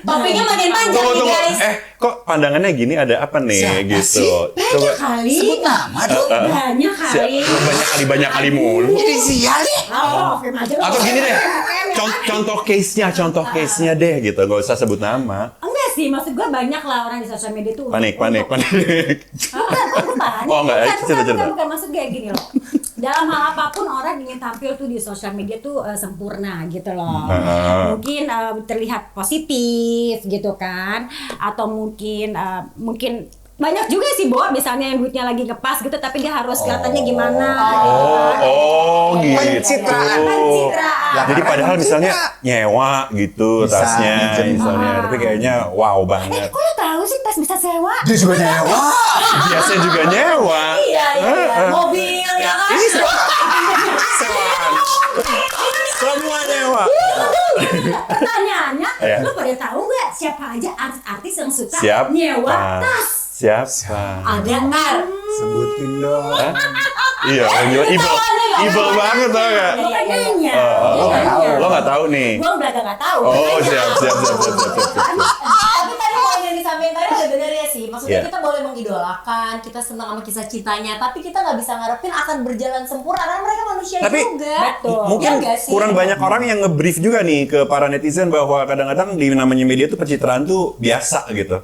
Speaker 4: Topiknya makin panjang
Speaker 2: Tunggu.
Speaker 4: nih guys.
Speaker 2: Kok pandangannya gini ada apa nih
Speaker 1: Siapa
Speaker 2: gitu?
Speaker 1: sih?
Speaker 2: Coba
Speaker 3: Kali.
Speaker 1: Sebut nama dong.
Speaker 3: Banyak kali.
Speaker 2: banyak kali mulu.
Speaker 1: Jadi sial nih.
Speaker 3: Oh, oke, aja lah.
Speaker 2: Atau gini deh, contoh case-nya deh gitu, nggak usah sebut nama.
Speaker 3: Enggak sih, maksud gue banyak lah orang di sosial media tuh.
Speaker 2: Panik.
Speaker 3: Bukan.
Speaker 2: Oh, enggak, cerita.
Speaker 3: Bukan, maksud gue gini loh. Dalam hal apapun orang ingin tampil tuh di sosial media tuh sempurna gitu loh. Mungkin terlihat positif gitu kan, atau mungkin banyak juga sih Bo, misalnya yang duitnya lagi ngepas gitu tapi dia harus kelihatannya gimana.
Speaker 2: Gitu.
Speaker 1: Pencitraan.
Speaker 3: Pencitraan.
Speaker 2: Jadi padahal misalnya nyewa gitu
Speaker 1: Bisa,
Speaker 2: tasnya
Speaker 1: minjem.
Speaker 2: misalnya, tapi kayaknya wow banget.
Speaker 3: Kok lu tahu sih tas bisa sewa?
Speaker 1: Dia juga nyewa.
Speaker 2: Biasanya juga nyewa.
Speaker 4: Iya. Mobil ya kan.
Speaker 2: Ini sewaan. Semua nyewa.
Speaker 3: Pertanyaannya,
Speaker 2: Iya.
Speaker 3: lu pada tahu nggak siapa aja artis-artis yang suka
Speaker 2: Siapa?
Speaker 3: nyewa tas?
Speaker 2: Siapa?
Speaker 4: Ada kan.
Speaker 1: Sebutin dong.
Speaker 2: Iya, evil banget tau gak?
Speaker 3: Lo kan nanya.
Speaker 1: Lo nggak tahu.
Speaker 2: Lo nggak tahu nih.
Speaker 3: Gua belaga nggak tahu.
Speaker 2: Oh, siap.
Speaker 4: Tapi tadi poin yang disampaikan tadi ada benernya sih. Maksudnya
Speaker 2: Iya.
Speaker 4: kita boleh mengidolakan, kita senang sama kisah cintanya, tapi kita nggak bisa ngarepin akan berjalan sempurna karena mereka manusia
Speaker 2: Tapi
Speaker 4: juga.
Speaker 3: Betul.
Speaker 2: mungkin
Speaker 4: Ya nggak sih?
Speaker 2: kurang banyak orang yang nge-brief juga nih ke para netizen bahwa kadang-kadang di namanya media tuh pencitraan tuh biasa gitu.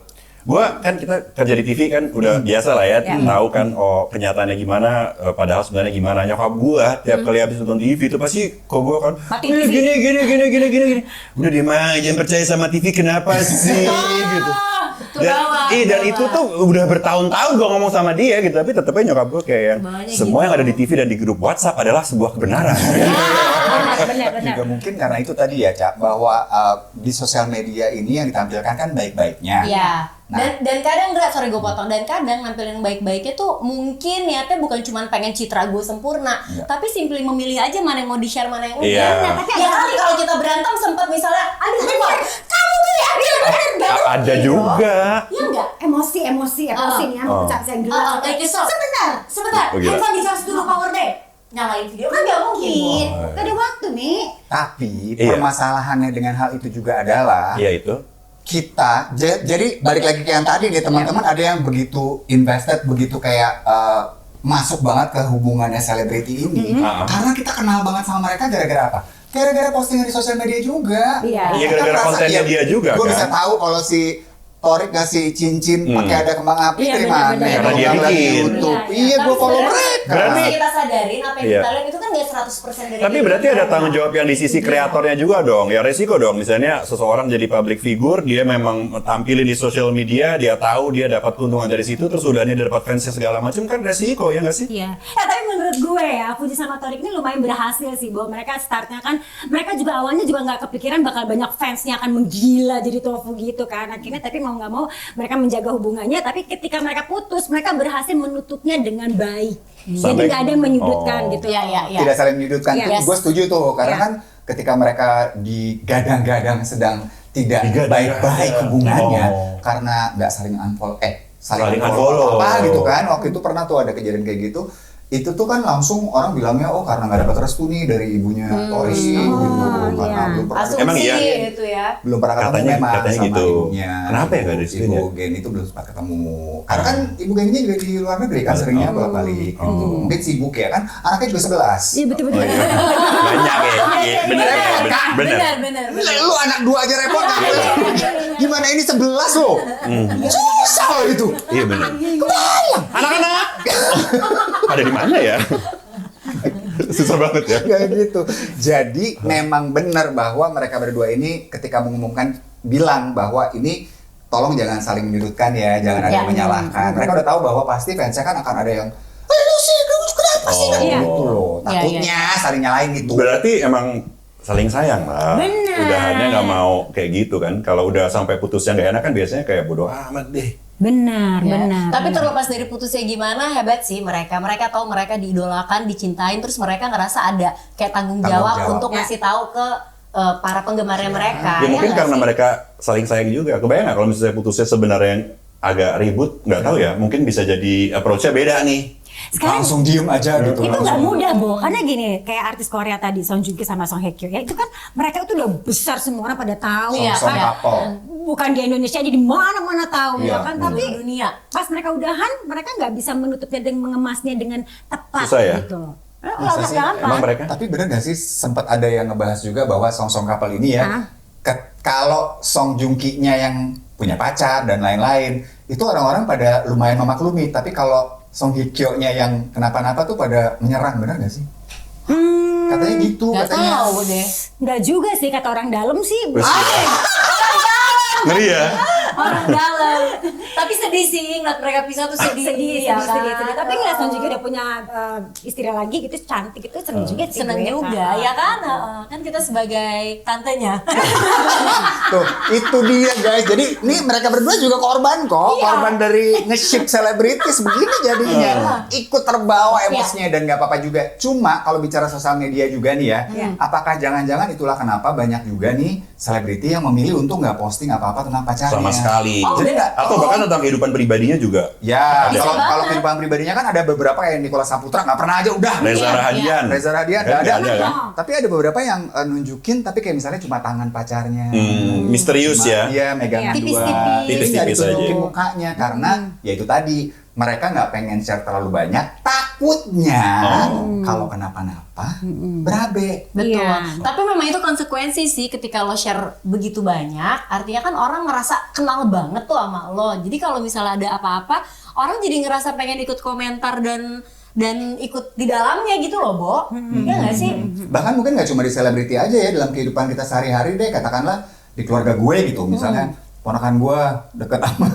Speaker 2: Gua kan kita kerja di TV kan udah biasa lah ya, tahu kan kenyataannya gimana, padahal sebenarnya gimana. Nyokap gua tiap kali habis nonton TV itu pasti kok gua kan
Speaker 3: Matiin TV.
Speaker 2: gini. Udah diem aja, jangan percaya sama TV kenapa sih gitu. Dan itu tuh udah bertahun-tahun gua ngomong sama dia gitu, tapi tetep aja nyokap gua kayak yang
Speaker 4: Bawanya
Speaker 2: semua yang ada di TV dan di grup WhatsApp adalah sebuah kebenaran.
Speaker 3: Benar.
Speaker 1: Juga mungkin karena itu tadi ya Cak, bahwa di sosial media ini yang ditampilkan kan baik-baiknya.
Speaker 4: Iya.
Speaker 1: Nah.
Speaker 4: Dan kadang sorry gue potong, dan kadang nampilin baik-baiknya tuh mungkin niatnya bukan cuma pengen citra gue sempurna,
Speaker 1: Iya.
Speaker 4: tapi simply memilih aja mana yang mau di-share, mana yang
Speaker 2: Iya.
Speaker 4: enggak. Nah, tapi ya kali kalau kita berantem sempat misalnya, aduh bener, kamu tuh ya, bener.
Speaker 2: Ada juga.
Speaker 4: Iya enggak?
Speaker 3: Emosi nih, ya, ucap yang jelas.
Speaker 4: Kayak kesel. Sebentar.
Speaker 2: Oh, gila.
Speaker 4: Handphone di-charge dulu power bank. Nyalain video kan nggak mungkin.
Speaker 3: Gak ada waktu nih.
Speaker 1: Tapi
Speaker 2: Iya.
Speaker 1: permasalahannya dengan hal itu juga adalah
Speaker 2: Iya itu.
Speaker 1: kita, jadi balik lagi ke yang tadi nih teman-teman, ada yang begitu invested, begitu kayak masuk banget ke hubungannya selebriti ini, karena kita kenal banget sama mereka gara-gara apa? gara-gara postingan di sosial media juga.
Speaker 3: Iya.
Speaker 2: Iya, gara-gara kontennya dia juga,
Speaker 1: Gue
Speaker 2: kan?
Speaker 1: bisa tahu kalau si Torik ngasih cincin pakai ada kembang api
Speaker 3: Iya,
Speaker 1: dari
Speaker 3: benar-benar.
Speaker 1: mana?
Speaker 2: Karena dia
Speaker 1: Orang lagi
Speaker 2: bikin.
Speaker 1: YouTube.
Speaker 3: Iya,
Speaker 1: Iya, gue
Speaker 4: Tapi
Speaker 1: follow
Speaker 4: sebenarnya
Speaker 1: mereka.
Speaker 2: Berarti-
Speaker 4: harus kita sadarin apa yang
Speaker 2: Iya.
Speaker 4: kita lihat itu kan nggak 100% dari
Speaker 2: Tapi
Speaker 4: diri
Speaker 2: berarti
Speaker 4: kita.
Speaker 2: ada tanggung jawab yang di sisi kreatornya juga dong. Ya resiko dong. Misalnya seseorang jadi public figure, dia memang tampilin di sosial media, dia tahu dia dapat keuntungan dari situ, terus udahnya dia dapat fansnya segala macam, kan resiko ya nggak sih?
Speaker 3: Iya. Tapi menurut gue ya, Fuji sama Torik ini lumayan berhasil sih, bahwa mereka startnya kan, mereka juga awalnya juga nggak kepikiran bakal banyak fansnya akan menggila jadi tofu gitu kan. Akhirnya tapi mau nggak mau mereka menjaga hubungannya, tapi ketika mereka putus, mereka berhasil menutupnya dengan baik. Jadi
Speaker 2: Sampai-
Speaker 3: nggak ada yang menyudutkan
Speaker 2: Oh.
Speaker 3: gitu.
Speaker 4: Iya, iya, iya.
Speaker 1: Tidak saling menyudutkan.
Speaker 3: Iya.
Speaker 1: Gue setuju tuh, karena
Speaker 3: Iya.
Speaker 1: kan ketika mereka digadang-gadang sedang tidak
Speaker 2: Digadang-gadang.
Speaker 1: baik-baik hubungannya
Speaker 2: Oh.
Speaker 1: karena nggak saling
Speaker 2: Saling
Speaker 1: unfollow
Speaker 2: unfollow.
Speaker 1: apa gitu kan. Waktu itu pernah tuh ada kejadian kayak gitu. Itu tuh kan langsung orang bilangnya oh karena nggak dapat restu nih dari ibunya Torik gitu, karena
Speaker 3: iya.
Speaker 1: belum pernah
Speaker 4: Asumsi
Speaker 2: Emang iya?
Speaker 4: itu ya.
Speaker 1: belum pernah ketemu
Speaker 2: Katanya-
Speaker 1: memang
Speaker 2: katanya
Speaker 1: sama
Speaker 2: gitu.
Speaker 1: ibunya.
Speaker 2: Kenapa ya nggak direstuin
Speaker 1: Ibu
Speaker 2: ya?
Speaker 1: Gen itu belum sempat ketemu. Karena kan ibu Gennya juga di luar negeri kan seringnya bolak-balik. Gitu. Mungkin sibuk ya kan. Anaknya juga 11.
Speaker 3: Iya betul-betul.
Speaker 2: Banyak ya. Iya, benar.
Speaker 4: Benar.
Speaker 1: Lu anak 2 aja repot kan? Gimana ini 11 lo? Susah itu.
Speaker 2: Iya benar. Anak-anak. Ada di mana ya? Susah banget ya.
Speaker 1: Kayak gitu. Jadi memang benar bahwa mereka berdua ini ketika mengumumkan bilang bahwa ini tolong jangan saling menyudutkan ya, jangan ada yang
Speaker 4: Ya.
Speaker 1: menyalahkan. Mereka udah tahu bahwa pasti fansnya kan akan ada yang lu sih, lu kenapa sih?
Speaker 2: Oh.
Speaker 3: Iya.
Speaker 1: Gitu loh.
Speaker 4: Iya,
Speaker 1: Takutnya saling nyalain gitu.
Speaker 2: Berarti emang saling sayang lah.
Speaker 3: Benar.
Speaker 2: Udahannya nggak mau kayak gitu kan. Kalau udah sampai putusnya nggak enak kan biasanya kayak bodo amat deh.
Speaker 3: Benar,
Speaker 4: Ya.
Speaker 3: benar.
Speaker 4: Tapi terlepas dari putusnya gimana, hebat sih mereka. Mereka tahu mereka diidolakan, dicintain, terus mereka ngerasa ada kayak tanggung
Speaker 1: Tanggung
Speaker 4: jawab
Speaker 1: jawab.
Speaker 4: untuk
Speaker 3: Ya.
Speaker 4: ngasih tahu ke para penggemarnya mereka.
Speaker 2: Ya mungkin
Speaker 4: nggak
Speaker 2: karena
Speaker 4: sih?
Speaker 2: mereka saling sayang juga. Kebayang nggak kalau misalnya putusnya sebenarnya yang agak ribut, nggak tahu ya. Mungkin bisa jadi approach-nya beda nih.
Speaker 3: Sekarang
Speaker 1: Langsung diem aja gitu.
Speaker 3: itu nggak
Speaker 1: langsung.
Speaker 3: mudah, Bo. Karena gini, kayak artis Korea tadi, Song Joong Ki sama Song Hye Kyo, ya itu kan mereka itu udah besar, semua orang pada tahu.
Speaker 4: Iya,
Speaker 1: Song
Speaker 4: iya.
Speaker 1: couple.
Speaker 3: Bukan di Indonesia aja, di mana-mana tahu
Speaker 1: Iya,
Speaker 3: ya kan. Tapi
Speaker 4: Seluruh dunia.
Speaker 3: pas mereka udahan, mereka nggak bisa menutupnya dan mengemasnya dengan tepat
Speaker 2: Susah ya?
Speaker 3: gitu.
Speaker 1: Masa sih?
Speaker 2: Emang mereka?
Speaker 1: Tapi bener gak sih sempat ada yang ngebahas juga bahwa song-song couple ini ya,
Speaker 3: Hah?
Speaker 1: kalau Song Joong Ki-nya yang punya pacar dan lain-lain, itu orang-orang pada lumayan memaklumi. Tapi kalau Song Hye Kyo-nya yang kenapa-napa tuh pada menyerang, bener gak sih? Katanya gitu,
Speaker 4: Nggak
Speaker 1: katanya.
Speaker 4: tahu deh.
Speaker 3: Nggak juga sih, kata orang dalam sih.
Speaker 2: Terus ngeri ya?
Speaker 4: Orang dalam. Tapi sedih sih ngeliat mereka pisah tuh sedih.
Speaker 3: sedih,
Speaker 4: ya
Speaker 3: sedih, sedih,
Speaker 4: kan?
Speaker 3: sedih. Tapi ngeliat Song Joong Ki udah punya istri lagi gitu, cantik itu seneng juga sih.
Speaker 4: Seneng
Speaker 3: gue,
Speaker 4: juga,
Speaker 3: kan.
Speaker 4: ya kan? Kan kita sebagai tantenya.
Speaker 1: Tuh, itu dia guys. Jadi ini mereka berdua juga korban kok.
Speaker 3: Iya.
Speaker 1: Korban dari nge-ship selebritis begini jadinya. Ikut terbawa
Speaker 3: Iya.
Speaker 1: emosinya dan nggak apa-apa juga. Cuma kalau bicara sosial media juga nih ya,
Speaker 3: Iya.
Speaker 1: apakah jangan-jangan itulah kenapa banyak juga nih selebriti yang memilih untuk nggak posting apa-apa tentang pacarnya.
Speaker 2: Sama sekali.
Speaker 1: Jadi nggak.
Speaker 2: Atau bahkan tentang kehidupan pribadinya juga.
Speaker 1: Ya,
Speaker 4: Bisa
Speaker 1: kalau
Speaker 4: banget.
Speaker 1: kehidupan pribadinya kan ada beberapa kayak Nicholas Saputra nggak pernah aja udah.
Speaker 2: Reza
Speaker 4: Iya,
Speaker 2: Rahadian.
Speaker 1: Reza Radian
Speaker 2: Kan
Speaker 1: nggak ada.
Speaker 2: nggak kan?
Speaker 1: Tapi ada beberapa yang nunjukin tapi kayak misalnya cuma tangan pacarnya.
Speaker 2: Misterius
Speaker 1: Cuma,
Speaker 2: ya.
Speaker 1: Iya, megang
Speaker 3: Iya.
Speaker 1: dua.
Speaker 4: Tipis-tipis.
Speaker 2: Tipis-tipis
Speaker 1: Nggak ditunjukin
Speaker 2: aja.
Speaker 1: mukanya karena ya itu tadi mereka nggak pengen share terlalu banyak. Takutnya kalau kenapa-napa berabe.
Speaker 4: Betul.
Speaker 3: Iya.
Speaker 4: Tapi memang itu konsekuensi sih ketika lo share begitu banyak. Artinya kan orang ngerasa kenal banget tuh sama lo. Jadi kalau misalnya ada apa-apa, orang jadi ngerasa pengen ikut komentar dan ikut di dalamnya gitu loh, Bo. Iya nggak sih?
Speaker 1: Bahkan mungkin nggak cuma di selebriti aja ya, dalam kehidupan kita sehari-hari deh, katakanlah di keluarga gue gitu, misalnya ponakan gue deket sama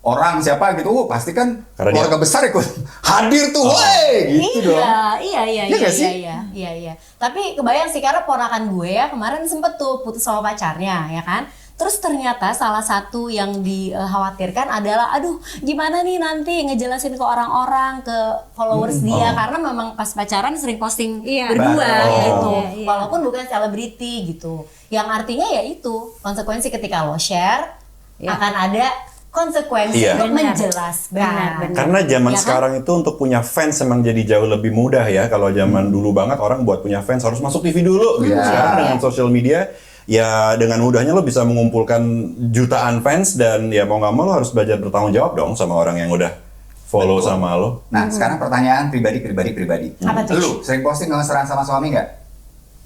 Speaker 1: orang siapa gitu, pasti kan
Speaker 2: Karena
Speaker 1: keluarga besar ikut hadir tuh, woi, gitu dong.
Speaker 4: Iya
Speaker 1: Iya nggak sih?
Speaker 4: iya. Tapi kebayang sih karena ponakan gue ya kemarin sempet tuh putus sama pacarnya, ya kan? Terus ternyata salah satu yang dikhawatirkan adalah, aduh gimana nih nanti ngejelasin ke orang-orang, ke followers dia, karena memang pas pacaran sering posting
Speaker 3: Iya.
Speaker 4: berdua
Speaker 1: Oh.
Speaker 4: gitu,
Speaker 3: Iya, iya.
Speaker 4: walaupun bukan selebriti gitu. Yang artinya ya itu konsekuensi ketika lo share
Speaker 3: Iya.
Speaker 4: akan ada konsekuensi
Speaker 2: Iya.
Speaker 4: untuk
Speaker 3: Benar.
Speaker 4: menjelaskan.
Speaker 3: Benar.
Speaker 2: Karena zaman
Speaker 4: Ya kan?
Speaker 2: sekarang itu untuk punya fans emang jadi jauh lebih mudah ya. Kalau zaman dulu banget orang buat punya fans harus masuk TV dulu.
Speaker 1: Iya.
Speaker 2: Sekarang dengan sosial media ya dengan mudahnya lo bisa mengumpulkan jutaan fans dan ya mau nggak mau lo harus belajar bertanggung jawab dong sama orang yang udah follow
Speaker 1: Betul.
Speaker 2: sama lo.
Speaker 1: Nah, sekarang pertanyaan pribadi.
Speaker 4: Apa tuh?
Speaker 1: Lu sering posting nge-mesraan sama suami nggak?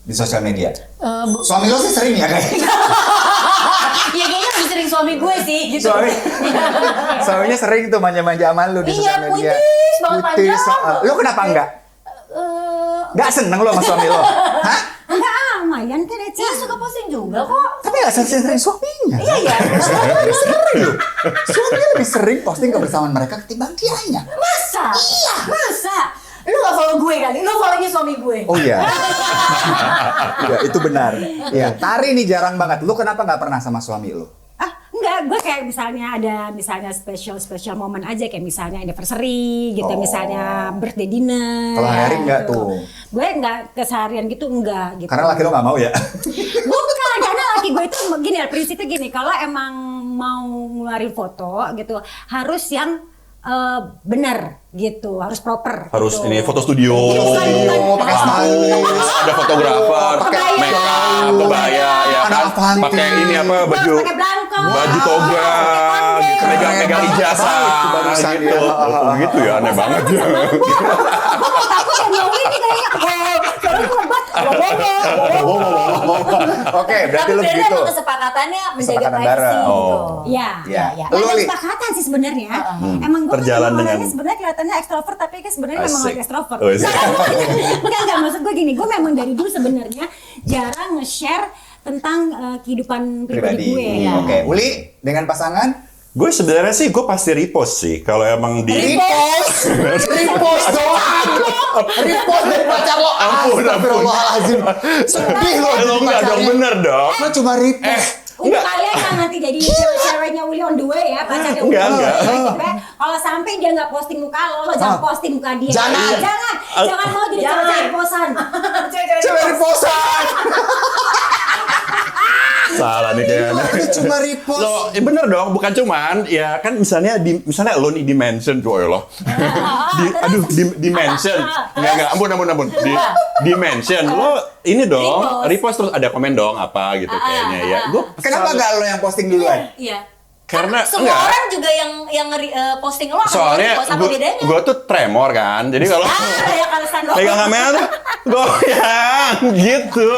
Speaker 1: di sosial media?
Speaker 4: Bu-
Speaker 1: Suami lo sih sering ya kayaknya.
Speaker 4: Ya kayaknya lebih sering suami gue sih gitu.
Speaker 1: Suaminya sering tuh manja-manja sama lu di
Speaker 4: Iya,
Speaker 1: sosial media.
Speaker 4: puitis banget,
Speaker 1: Puitis.
Speaker 4: panjang.
Speaker 1: Lo kenapa enggak?
Speaker 4: Eh,
Speaker 1: Enggak seneng lo sama suami lo? Hah?
Speaker 3: Enggak, lumayan kan
Speaker 4: Iya
Speaker 3: Eca.
Speaker 4: suka posting juga kok.
Speaker 1: Tapi nggak sering-sering suaminya.
Speaker 4: Iya ya.
Speaker 1: Suaminya lebih sering posting kebersamaan mereka ketimbang dianya.
Speaker 4: Masa? Iya. Masa? Lu gak follow gue kali? Lu follownya suami gue.
Speaker 1: Oh iya. Ya, itu benar. Ya, Tari nih jarang banget. Lu kenapa nggak pernah sama suami lu?
Speaker 3: Enggak, gue kayak misalnya special moment aja kayak misalnya anniversary gitu, misalnya birthday dinner.
Speaker 1: Kalau hari nggak
Speaker 3: gitu.
Speaker 1: tuh?
Speaker 3: Gue enggak keseharian gitu enggak gitu.
Speaker 1: Karena laki lo nggak mau ya?
Speaker 3: Bukan, karena laki gue itu gini ya, prinsipnya gini, kalau emang mau ngeluarin foto gitu harus yang benar gitu, harus proper.
Speaker 2: Harus
Speaker 3: gitu.
Speaker 2: ini foto studio.
Speaker 1: pakai stylist.
Speaker 2: Ada fotografer,
Speaker 1: Pakai
Speaker 2: make up, kebaya, ya
Speaker 1: Anak
Speaker 2: kan?
Speaker 1: Avanti.
Speaker 2: Pakai ini apa baju
Speaker 3: Pakai belangko.
Speaker 2: baju toga, gitu. Megang ijazah,
Speaker 1: Itu barusan
Speaker 2: gitu.
Speaker 1: ya.
Speaker 2: Oh, gitu ya, aneh banget ya.
Speaker 3: Gue mau takut yang mau ini kayaknya. Soalnya gue lebat.
Speaker 1: Oke, berarti
Speaker 4: Tapi
Speaker 1: lu
Speaker 4: bener
Speaker 1: begitu.
Speaker 4: emang kesepakatannya menjaga
Speaker 1: Kesepakatan
Speaker 4: privacy
Speaker 1: bareng.
Speaker 4: gitu.
Speaker 2: Oh.
Speaker 3: Iya,
Speaker 1: Iya.
Speaker 3: iya.
Speaker 1: Lu,
Speaker 3: Nggak ada
Speaker 1: Li?
Speaker 3: kesepakatan sih sebenarnya. Emang gue
Speaker 2: Berjalan
Speaker 3: kan
Speaker 2: dengan-
Speaker 3: orangnya sebenarnya kelihatannya ekstrovert tapi kan sebenarnya memang
Speaker 2: Asik.
Speaker 3: lagi ekstrovert.
Speaker 2: Oh, iya.
Speaker 3: Enggak, maksud gue gini, gue memang dari dulu sebenarnya jarang nge-share tentang kehidupan pribadi gue.
Speaker 1: Pribadi. Oke, Uli dengan pasangan?
Speaker 2: Gue sebenarnya sih gue pasti repost sih kalau emang di
Speaker 1: Repost doang. Repost dari pacar lo.
Speaker 2: Ampun,
Speaker 1: Astagfirullahaladzim. Sedih lo
Speaker 2: lo
Speaker 1: jadi
Speaker 2: nggak dong
Speaker 1: pacarnya.
Speaker 2: bener dong.
Speaker 1: Lo cuma repost.
Speaker 3: Untuk kalian yang nanti jadi cewek-ceweknya Uli on the way ya, pacarnya Uli on the
Speaker 2: Enggak.
Speaker 3: way. gitu ya. Kalau sampai dia nggak posting muka lo jangan posting muka dia.
Speaker 1: Jangan.
Speaker 3: Jangan mau jadi cewek reposan.
Speaker 1: Cewek repostan.
Speaker 2: Salah nih kayaknya.
Speaker 1: Lo cuma repost.
Speaker 2: Lo, bener dong, bukan cuman ya kan misalnya lo nih dimension coy lo. Dimension. Enggak, ampun. Dimension. Lo ini dong, repost terus ada komen dong apa gitu kayaknya ya. Gue
Speaker 1: Kenapa nggak lo yang posting duluan?
Speaker 4: Iya.
Speaker 2: Karena
Speaker 4: Kan semua
Speaker 2: enggak.
Speaker 4: orang juga yang posting lo akan
Speaker 2: Soalnya
Speaker 4: repost, apa bedanya?
Speaker 2: gue tuh tremor kan. Jadi kalau
Speaker 3: Ya kalau stand
Speaker 2: pegang kamera tuh goyang gitu.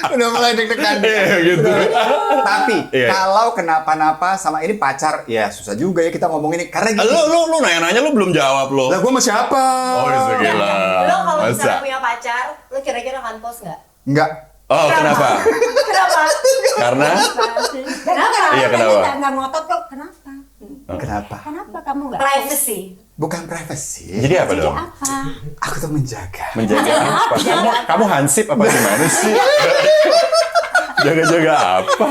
Speaker 1: Udah mulai deg-degan.
Speaker 2: Iya gitu.
Speaker 1: Tapi
Speaker 2: Iya.
Speaker 1: kalau kenapa-napa sama ini pacar, ya susah juga ya kita ngomong ini karena gini.
Speaker 2: Lu nanya-nanya lu belum jawab lo.
Speaker 1: Lah gue sama siapa?
Speaker 2: Oh, gila.
Speaker 4: Lo kalau
Speaker 2: Masa?
Speaker 4: misalnya punya pacar, lo kira-kira akan post nggak?
Speaker 1: Enggak.
Speaker 2: Oh, kenapa?
Speaker 4: Kenapa?
Speaker 2: Karena
Speaker 3: Kenapa?
Speaker 2: Iya, kenapa?
Speaker 3: Nggak ngotot kok. Kenapa?
Speaker 1: Kenapa?
Speaker 3: Kenapa kamu nggak?
Speaker 4: Privacy.
Speaker 1: Bukan privacy.
Speaker 2: jadi apa dong?
Speaker 3: Apa?
Speaker 1: Aku tuh menjaga.
Speaker 2: Menjaga apa? Kamu hansip apa gimana sih? Jaga-jaga apa?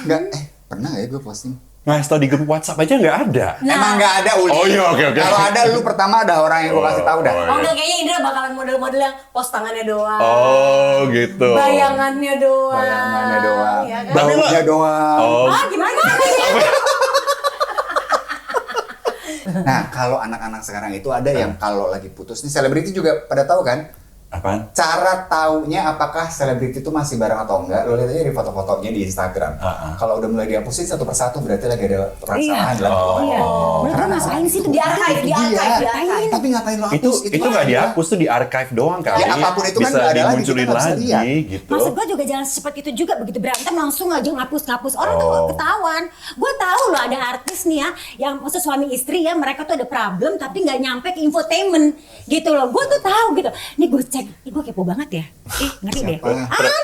Speaker 1: Enggak, pernah ya gue posting?
Speaker 2: Ngasih tau di grup WhatsApp aja nggak ada.
Speaker 1: Emang nggak ada Uli.
Speaker 2: Oh iya, oke.
Speaker 1: Kalau ada lu pertama ada orang yang gue kasih tahu dah.
Speaker 2: Oh,
Speaker 4: Oh enggak, kayaknya Indra bakalan model-model yang post tangannya doang.
Speaker 2: Oh gitu.
Speaker 4: Bayangannya doang.
Speaker 1: Bayangannya doang.
Speaker 4: Ya kan?
Speaker 2: Tapi lo-
Speaker 1: Baunya doang.
Speaker 2: Oh,
Speaker 3: Ah gimana?
Speaker 1: Nah, kalau anak-anak sekarang itu ada yang kalau lagi putus nih selebriti juga pada tahu kan?
Speaker 2: apaan?
Speaker 1: Cara taunya apakah selebriti itu masih bareng atau enggak? Lo lihat aja di foto-fotonya di Instagram. Kalau udah mulai dihapusin satu persatu berarti lagi ada perasaan dalam hubungan.
Speaker 3: Iya. Mereka ngapain sih tuh
Speaker 4: Di archive, di archive, di
Speaker 1: Iya.
Speaker 4: archive.
Speaker 1: Tapi ngapain lo
Speaker 2: Itu
Speaker 1: hapus?
Speaker 2: nggak dihapus tuh di archive doang kali.
Speaker 1: Ya, apapun itu kan
Speaker 2: bisa
Speaker 1: nggak ada lagi,
Speaker 2: dimunculin
Speaker 1: kita nggak bisa lihat.
Speaker 2: lagi gitu.
Speaker 3: Maksud gue juga jangan secepat itu juga, begitu berantem langsung aja ngapus-ngapus. Orang tuh ketahuan. Gue tahu loh ada artis nih ya, yang maksud suami istri ya, mereka tuh ada problem tapi nggak nyampe ke infotainment gitu loh. Gue tuh tahu gitu. Nih gue cek, gue kepo banget ya. Ngerti deh.
Speaker 1: Siapa?
Speaker 3: Ada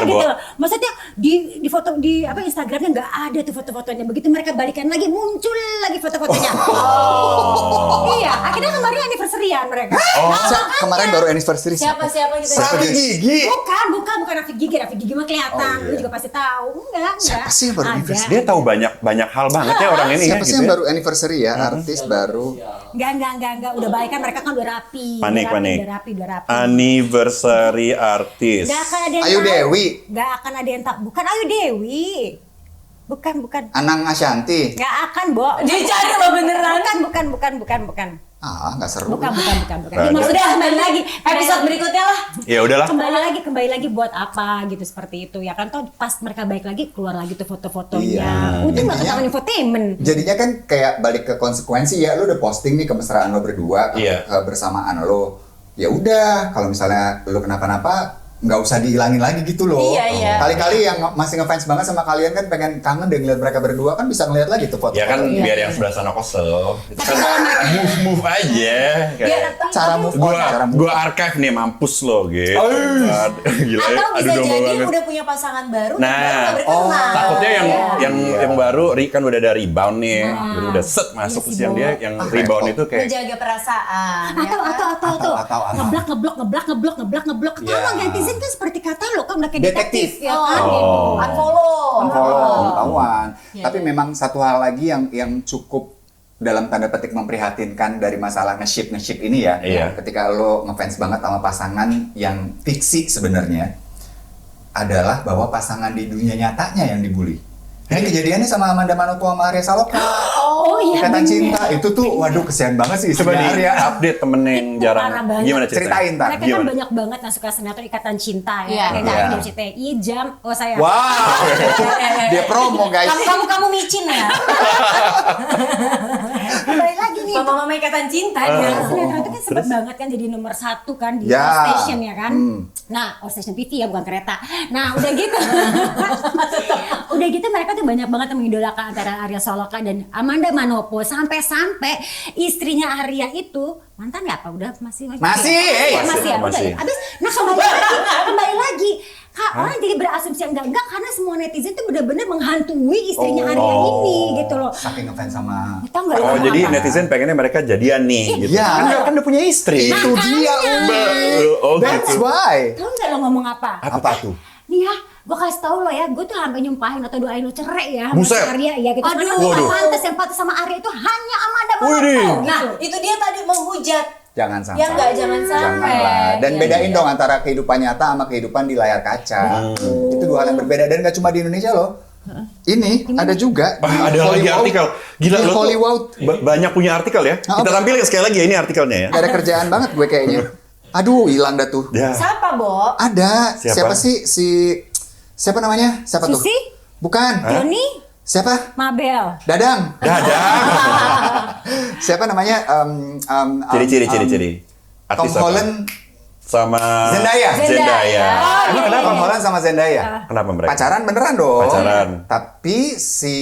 Speaker 3: gitu loh. Maksudnya di foto di apa Instagramnya nggak ada tuh foto-fotonya. Begitu mereka balikan lagi muncul lagi foto-fotonya. Iya, akhirnya kemarin anniversary-an mereka.
Speaker 1: Kemarin baru anniversary.
Speaker 4: Siapa gitu?
Speaker 1: Siapa dia? Gigi.
Speaker 3: Bukan Rafi Gigi. Rafi Gigi mah kelihatan.
Speaker 1: Oh, iya.
Speaker 3: Lu juga pasti tahu. Enggak.
Speaker 1: Siapa sih yang baru
Speaker 3: Ada.
Speaker 1: anniversary?
Speaker 2: Dia tahu banyak hal banget ya orang ini
Speaker 1: Siapa
Speaker 2: ya.
Speaker 1: sih
Speaker 2: gitu
Speaker 1: yang
Speaker 2: ya.
Speaker 1: baru anniversary ya? Artis baru.
Speaker 3: Enggak. Udah baik kan mereka kan udah rapi.
Speaker 2: Panik.
Speaker 3: Udah rapi.
Speaker 2: Anniversary artis.
Speaker 3: Gak akan ada yang
Speaker 1: Ayu
Speaker 3: tahu.
Speaker 1: Dewi.
Speaker 3: Gak akan ada yang tahu. Bukan Ayu Dewi. Bukan.
Speaker 1: Anang Ashanti.
Speaker 3: Gak akan, Bo.
Speaker 4: Dia cari lo beneran.
Speaker 3: Bukan.
Speaker 1: Ah, nggak seru.
Speaker 3: Bukan.
Speaker 2: Ada.
Speaker 3: Maksudnya kembali lagi.
Speaker 4: Episode berikutnya lah.
Speaker 2: Ya udahlah.
Speaker 3: Kembali lagi buat apa gitu seperti itu ya kan toh pas mereka balik lagi keluar lagi tuh foto-fotonya.
Speaker 1: Iya.
Speaker 3: Udah nggak
Speaker 1: Intinya-
Speaker 3: ketahuan infotainment.
Speaker 1: Jadinya kan kayak balik ke konsekuensi ya, lu udah posting nih kemesraan lo berdua,
Speaker 2: Iya.
Speaker 1: kebersamaan lo. ya udah kalau misalnya lu kenapa-napa nggak usah dihilangin lagi gitu loh.
Speaker 4: Iya.
Speaker 1: Kali-kali yang masih ngefans banget sama kalian kan pengen kangen deh ngeliat mereka berdua kan bisa ngeliat lagi tuh foto.
Speaker 2: Ya kan biar yang sebelah sana kesel. Itu kan move aja. Kayak
Speaker 1: Cara move on, cara move
Speaker 2: gua archive nih mampus lo gitu. Kan. Gila ya.
Speaker 4: Atau bisa
Speaker 2: domba
Speaker 4: jadi
Speaker 2: banget.
Speaker 4: udah punya pasangan baru
Speaker 2: Nah,
Speaker 4: dan baru nggak berkenan.
Speaker 2: Takutnya yang
Speaker 4: Iya.
Speaker 2: baru kan udah ada rebound nih. Udah set masuk terus yang dia yang rebound itu kayak
Speaker 4: menjaga perasaan. ya kan?
Speaker 3: Atau ngeblok.
Speaker 1: Iya.
Speaker 3: Kalau netizen kan seperti kata lo kan udah kayak
Speaker 1: Detektif.
Speaker 3: detektif ya kan.
Speaker 4: Oh.
Speaker 3: Gitu.
Speaker 4: Unfollow.
Speaker 1: ketahuan.
Speaker 4: Iya,
Speaker 1: Tapi memang satu hal lagi yang cukup dalam tanda petik memprihatinkan dari masalah nge-ship ini ya.
Speaker 2: Iya.
Speaker 1: Ketika lo ngefans banget sama pasangan yang fiksi sebenarnya adalah bahwa pasangan di dunia nyatanya yang dibully. Ini kejadiannya sama Amanda Manopo sama Arya Saloka.
Speaker 3: Oh iya.
Speaker 1: Ikatan
Speaker 3: bener.
Speaker 1: Cinta itu tuh waduh kesian banget sih
Speaker 2: coba
Speaker 1: istrinya
Speaker 2: di
Speaker 1: Arya.
Speaker 2: update temen yang jarang.
Speaker 3: parah banget.
Speaker 2: Gimana ceritanya?
Speaker 1: Ceritain tak.
Speaker 3: Mereka kan
Speaker 2: Gimana?
Speaker 3: banyak banget yang suka sinetron Ikatan Cinta
Speaker 4: Iya.
Speaker 3: ya. Kayak
Speaker 1: Iya.
Speaker 3: di RCTI jam. Oh saya.
Speaker 1: Wow. Dia promo guys.
Speaker 4: Kamu micin ya?
Speaker 3: Kembali lagi nih.
Speaker 4: Mama Ikatan Cinta
Speaker 3: Ya,
Speaker 4: ya.
Speaker 3: sinetron itu kan sempat banget kan jadi nomor 1 kan di
Speaker 1: Ya.
Speaker 3: All Station ya kan.
Speaker 1: Hmm.
Speaker 3: Nah, All Station TV ya bukan kereta. Nah, udah gitu. Udah gitu mereka tuh banyak banget yang mengidolakan antara Arya Saloka dan Amanda Manopo sampai-sampai istrinya Arya itu mantan nggak apa udah masih
Speaker 1: Masih,
Speaker 3: masih ya udah
Speaker 2: masih.
Speaker 3: ya. Abis nah kembali lagi Kak, orang jadi berasumsi yang enggak karena semua netizen tuh benar-benar menghantui istrinya Arya ini gitu loh.
Speaker 1: Saking ngefans sama
Speaker 3: Tahu nggak?
Speaker 2: Oh,
Speaker 3: lu
Speaker 2: jadi
Speaker 3: apa?
Speaker 2: netizen pengennya mereka jadian nih gitu.
Speaker 1: Iya.
Speaker 2: Kan udah punya istri.
Speaker 1: itu dia.
Speaker 2: Oh,
Speaker 1: That's
Speaker 2: gitu.
Speaker 1: why.
Speaker 3: Tahu nggak lo ngomong apa?
Speaker 1: Apa tuh?
Speaker 3: Nih ya, gue kasih tau lo ya, gue tuh sampai nyumpahin atau doain lo cerai ya sama
Speaker 2: Buset.
Speaker 3: si Arya ya gitu. Karena
Speaker 2: Waduh.
Speaker 3: yang pantas sama Arya itu hanya Amanda
Speaker 2: Widih.
Speaker 3: Manopo.
Speaker 4: Nah, itu dia tadi menghujat.
Speaker 1: Jangan sampai.
Speaker 4: Ya enggak, jangan sampai.
Speaker 1: Janganlah. Dan
Speaker 4: Iya,
Speaker 1: bedain
Speaker 4: iya.
Speaker 1: dong antara kehidupan nyata sama kehidupan di layar kaca. Itu dua hal yang berbeda dan nggak cuma di Indonesia loh. Ini ada juga
Speaker 2: Wah,
Speaker 1: di
Speaker 2: ada lagi
Speaker 1: Hollywood.
Speaker 2: artikel. Gila
Speaker 1: Di
Speaker 2: lo tuh
Speaker 1: Hollywood.
Speaker 2: banyak punya artikel ya.
Speaker 1: Oh,
Speaker 2: Kita tampilin sekali lagi ya ini artikelnya ya.
Speaker 1: Gak ada kerjaan banget gue kayaknya. Aduh, hilang dah tuh.
Speaker 2: Ya.
Speaker 4: Siapa, Bo?
Speaker 1: Ada.
Speaker 2: Siapa?
Speaker 1: Siapa sih siapa namanya? Siapa tuh?
Speaker 3: Susi?
Speaker 1: Bukan.
Speaker 3: Joni,
Speaker 1: Siapa?
Speaker 3: Mabel.
Speaker 1: Dadang.
Speaker 2: Dadah.
Speaker 1: Siapa namanya?
Speaker 2: Ciri-ciri.
Speaker 1: Tom
Speaker 2: Artis apa?
Speaker 1: Holland
Speaker 2: Sama
Speaker 1: Zendaya.
Speaker 2: Zendaya.
Speaker 3: Oh,
Speaker 2: Emang
Speaker 3: iya,
Speaker 2: kenapa?
Speaker 1: Tom Holland sama Zendaya.
Speaker 2: Kenapa mereka?
Speaker 1: Pacaran beneran dong.
Speaker 2: Pacaran.
Speaker 1: Tapi si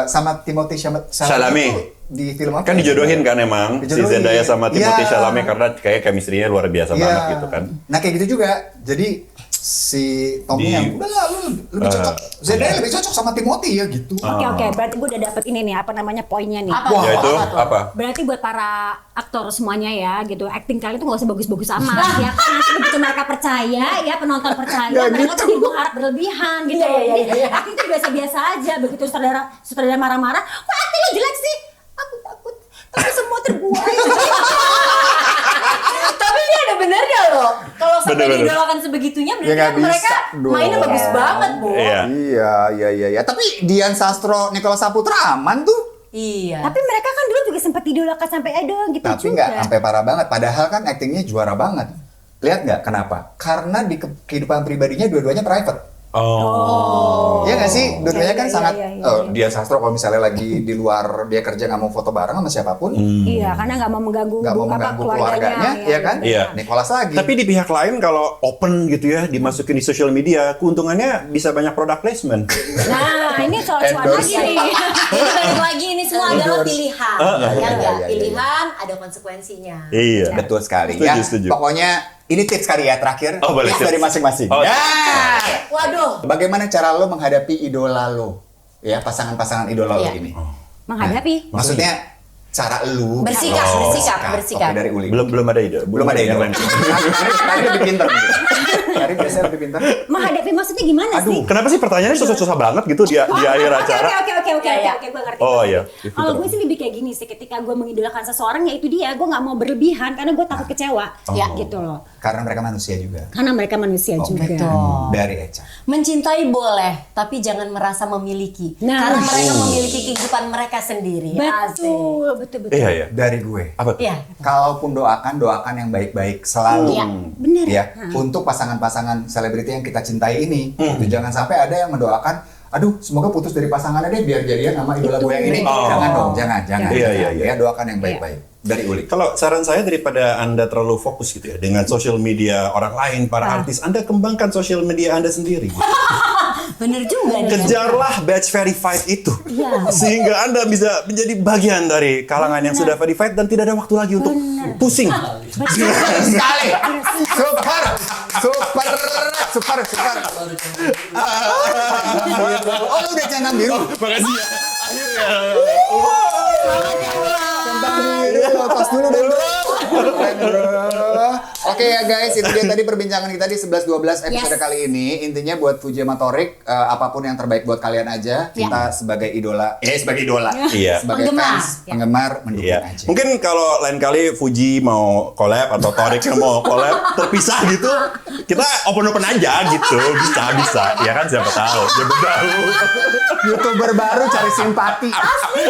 Speaker 1: sama Timothée
Speaker 2: Chalamet.
Speaker 1: itu di film apa?
Speaker 2: Kan dijodohin kan emang si
Speaker 1: Dijodohin.
Speaker 2: Zendaya sama Timothée
Speaker 1: Iya.
Speaker 2: Chalamet karena kayak chemistry-nya luar biasa
Speaker 1: Iya.
Speaker 2: banget gitu kan.
Speaker 1: Nah kayak gitu juga. Jadi si Tommy
Speaker 2: Di-
Speaker 1: yang udah lah lu lebih cocok. Zendaya lebih cocok sama Timothée ya gitu.
Speaker 3: Oke, berarti gue udah dapet ini nih, apa namanya poinnya nih.
Speaker 4: Apa?
Speaker 1: Wah.
Speaker 2: Ya itu
Speaker 4: Apa tuh?
Speaker 2: apa?
Speaker 3: Berarti buat para aktor semuanya ya gitu, acting kalian tuh gak usah bagus-bagus amat ya kan. Nanti begitu mereka percaya ya, penonton percaya,
Speaker 1: Ya,
Speaker 3: mereka
Speaker 1: gitu.
Speaker 3: tuh berharap berlebihan gitu.
Speaker 4: Iya, iya, iya.
Speaker 3: Acting tuh biasa-biasa aja, begitu sutradara marah-marah, kok acting lo jelek sih? Aku takut, tapi semua terbuai.
Speaker 4: Tapi ini ada benernya loh. Kalau sampai
Speaker 2: Bener-bener.
Speaker 4: diidolakan sebegitunya berarti
Speaker 1: Ya, nggak
Speaker 4: kan mereka
Speaker 1: bisa dong.
Speaker 4: mainnya bagus banget, Bu.
Speaker 2: Iya.
Speaker 1: Iya. Tapi Dian Sastro, Nicholas Saputra aman tuh.
Speaker 4: Iya.
Speaker 3: Tapi mereka kan dulu juga sempat idolakan sampai idol gitu
Speaker 1: Tapi
Speaker 3: juga.
Speaker 1: nggak sampai parah banget. Padahal kan aktingnya juara banget. Lihat nggak kenapa? Karena di kehidupan pribadinya dua-duanya private.
Speaker 2: Oh.
Speaker 1: Iya nggak sih? Dua-duanya kan
Speaker 3: iya,
Speaker 1: sangat.
Speaker 3: iya, iya.
Speaker 1: Dian Sastro kalau misalnya lagi di luar dia kerja nggak mau foto bareng sama siapapun,
Speaker 3: Iya, karena nggak mau mengganggu,
Speaker 1: nggak mau mengganggu keluarganya, ya kan?
Speaker 2: Iya.
Speaker 1: Nicholas lagi.
Speaker 2: Tapi di pihak lain kalau open gitu ya, dimasukin di social media, keuntungannya bisa banyak product placement.
Speaker 3: Nah, ini soal cuan
Speaker 1: Endorse.
Speaker 3: lagi nih.
Speaker 4: Jadi balik lagi ini semua adalah pilihan.
Speaker 1: iya,
Speaker 4: Ya enggak?
Speaker 1: iya.
Speaker 4: Pilihan ada konsekuensinya.
Speaker 2: Iya.
Speaker 1: Betul sekali
Speaker 2: Setuju,
Speaker 1: ya.
Speaker 2: setuju.
Speaker 1: Pokoknya ini tips kali ya terakhir.
Speaker 2: Oh, boleh,
Speaker 1: Tips
Speaker 2: tips.
Speaker 1: dari masing-masing.
Speaker 2: Oh.
Speaker 1: Ya.
Speaker 4: Waduh.
Speaker 1: Bagaimana cara lo menghadapi idola lo? Ya, pasangan-pasangan idola lo
Speaker 4: Iya.
Speaker 1: ini.
Speaker 3: Menghadapi.
Speaker 1: Maksudnya cara lu
Speaker 4: Bersikap, bersikap.
Speaker 1: Oke, dari Uli.
Speaker 2: Belum ada ide.
Speaker 1: Belum ada ide.
Speaker 2: yang lain.
Speaker 1: Tadi lebih pintar. Tadi biasanya lebih pintar.
Speaker 3: Menghadapi maksudnya gimana sih?
Speaker 1: Aduh.
Speaker 2: Kenapa sih pertanyaannya susah-susah banget gitu di akhir acara?
Speaker 3: Oke,
Speaker 4: Ya, ya.
Speaker 3: gue ngerti.
Speaker 2: Oh, iya.
Speaker 3: Kalau gue sih lebih kayak gini sih, ketika gue mengidolakan seseorang ya itu dia, gue nggak mau berlebihan karena gue takut kecewa, ya gitu loh.
Speaker 1: Karena mereka manusia juga.
Speaker 3: Karena mereka manusia
Speaker 1: Oke.
Speaker 3: juga.
Speaker 1: Dari Eca.
Speaker 4: Mencintai boleh, tapi jangan merasa memiliki.
Speaker 3: Nah.
Speaker 4: Karena mereka memiliki kehidupan mereka sendiri.
Speaker 3: Betul.
Speaker 2: Iya, iya.
Speaker 1: Dari gue.
Speaker 2: Apa tuh?
Speaker 4: Iya.
Speaker 1: Kalaupun doakan yang baik-baik selalu.
Speaker 3: Iya, bener.
Speaker 1: Ya, untuk pasangan-pasangan selebriti yang kita cintai ini. Gitu. Jangan sampai ada yang mendoakan, aduh semoga putus dari pasangannya deh biar jadian sama idola gue yang ini.
Speaker 2: Oh.
Speaker 1: Jangan dong, jangan.
Speaker 2: Iya.
Speaker 1: Ya doakan yang baik-baik dari Uli.
Speaker 2: Kalau saran saya daripada Anda terlalu fokus gitu ya dengan sosial media orang lain, para artis, Anda kembangkan sosial media Anda sendiri.
Speaker 3: Bener juga nih.
Speaker 2: Kejarlah batch verified itu. Sehingga Anda bisa menjadi bagian dari kalangan yang sudah verified dan tidak ada waktu lagi untuk pusing.
Speaker 1: Sekali. Super. Oh, lu udah centang biru.
Speaker 2: Makasih ya.
Speaker 1: Centang biru, lepas dulu deh bro. Keren, bro. Oke ya guys, itu dia tadi perbincangan kita di 11-12 episode kali ini. Intinya buat Fuji sama Torik, apapun yang terbaik buat kalian aja. Kita sebagai idola,
Speaker 2: Iya.
Speaker 1: sebagai
Speaker 3: Penggemar.
Speaker 1: fans, penggemar mendukung
Speaker 2: Iya.
Speaker 1: aja.
Speaker 2: Mungkin kalau lain kali Fuji mau collab atau Torik mau collab terpisah gitu, kita open aja gitu. Bisa. Ya kan siapa tahu.
Speaker 1: YouTuber baru cari simpati.
Speaker 3: Asli.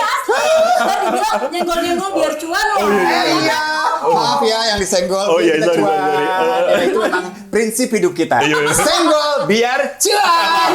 Speaker 3: Tadi bilang nyenggol-nyenggol biar cuan loh.
Speaker 1: Iya. Maaf ya yang disenggol.
Speaker 2: Oh iya,
Speaker 1: kita
Speaker 2: sorry.
Speaker 1: cuan. Ya, itu memang prinsip hidup kita.
Speaker 2: Iya.
Speaker 1: Senggol biar cuan.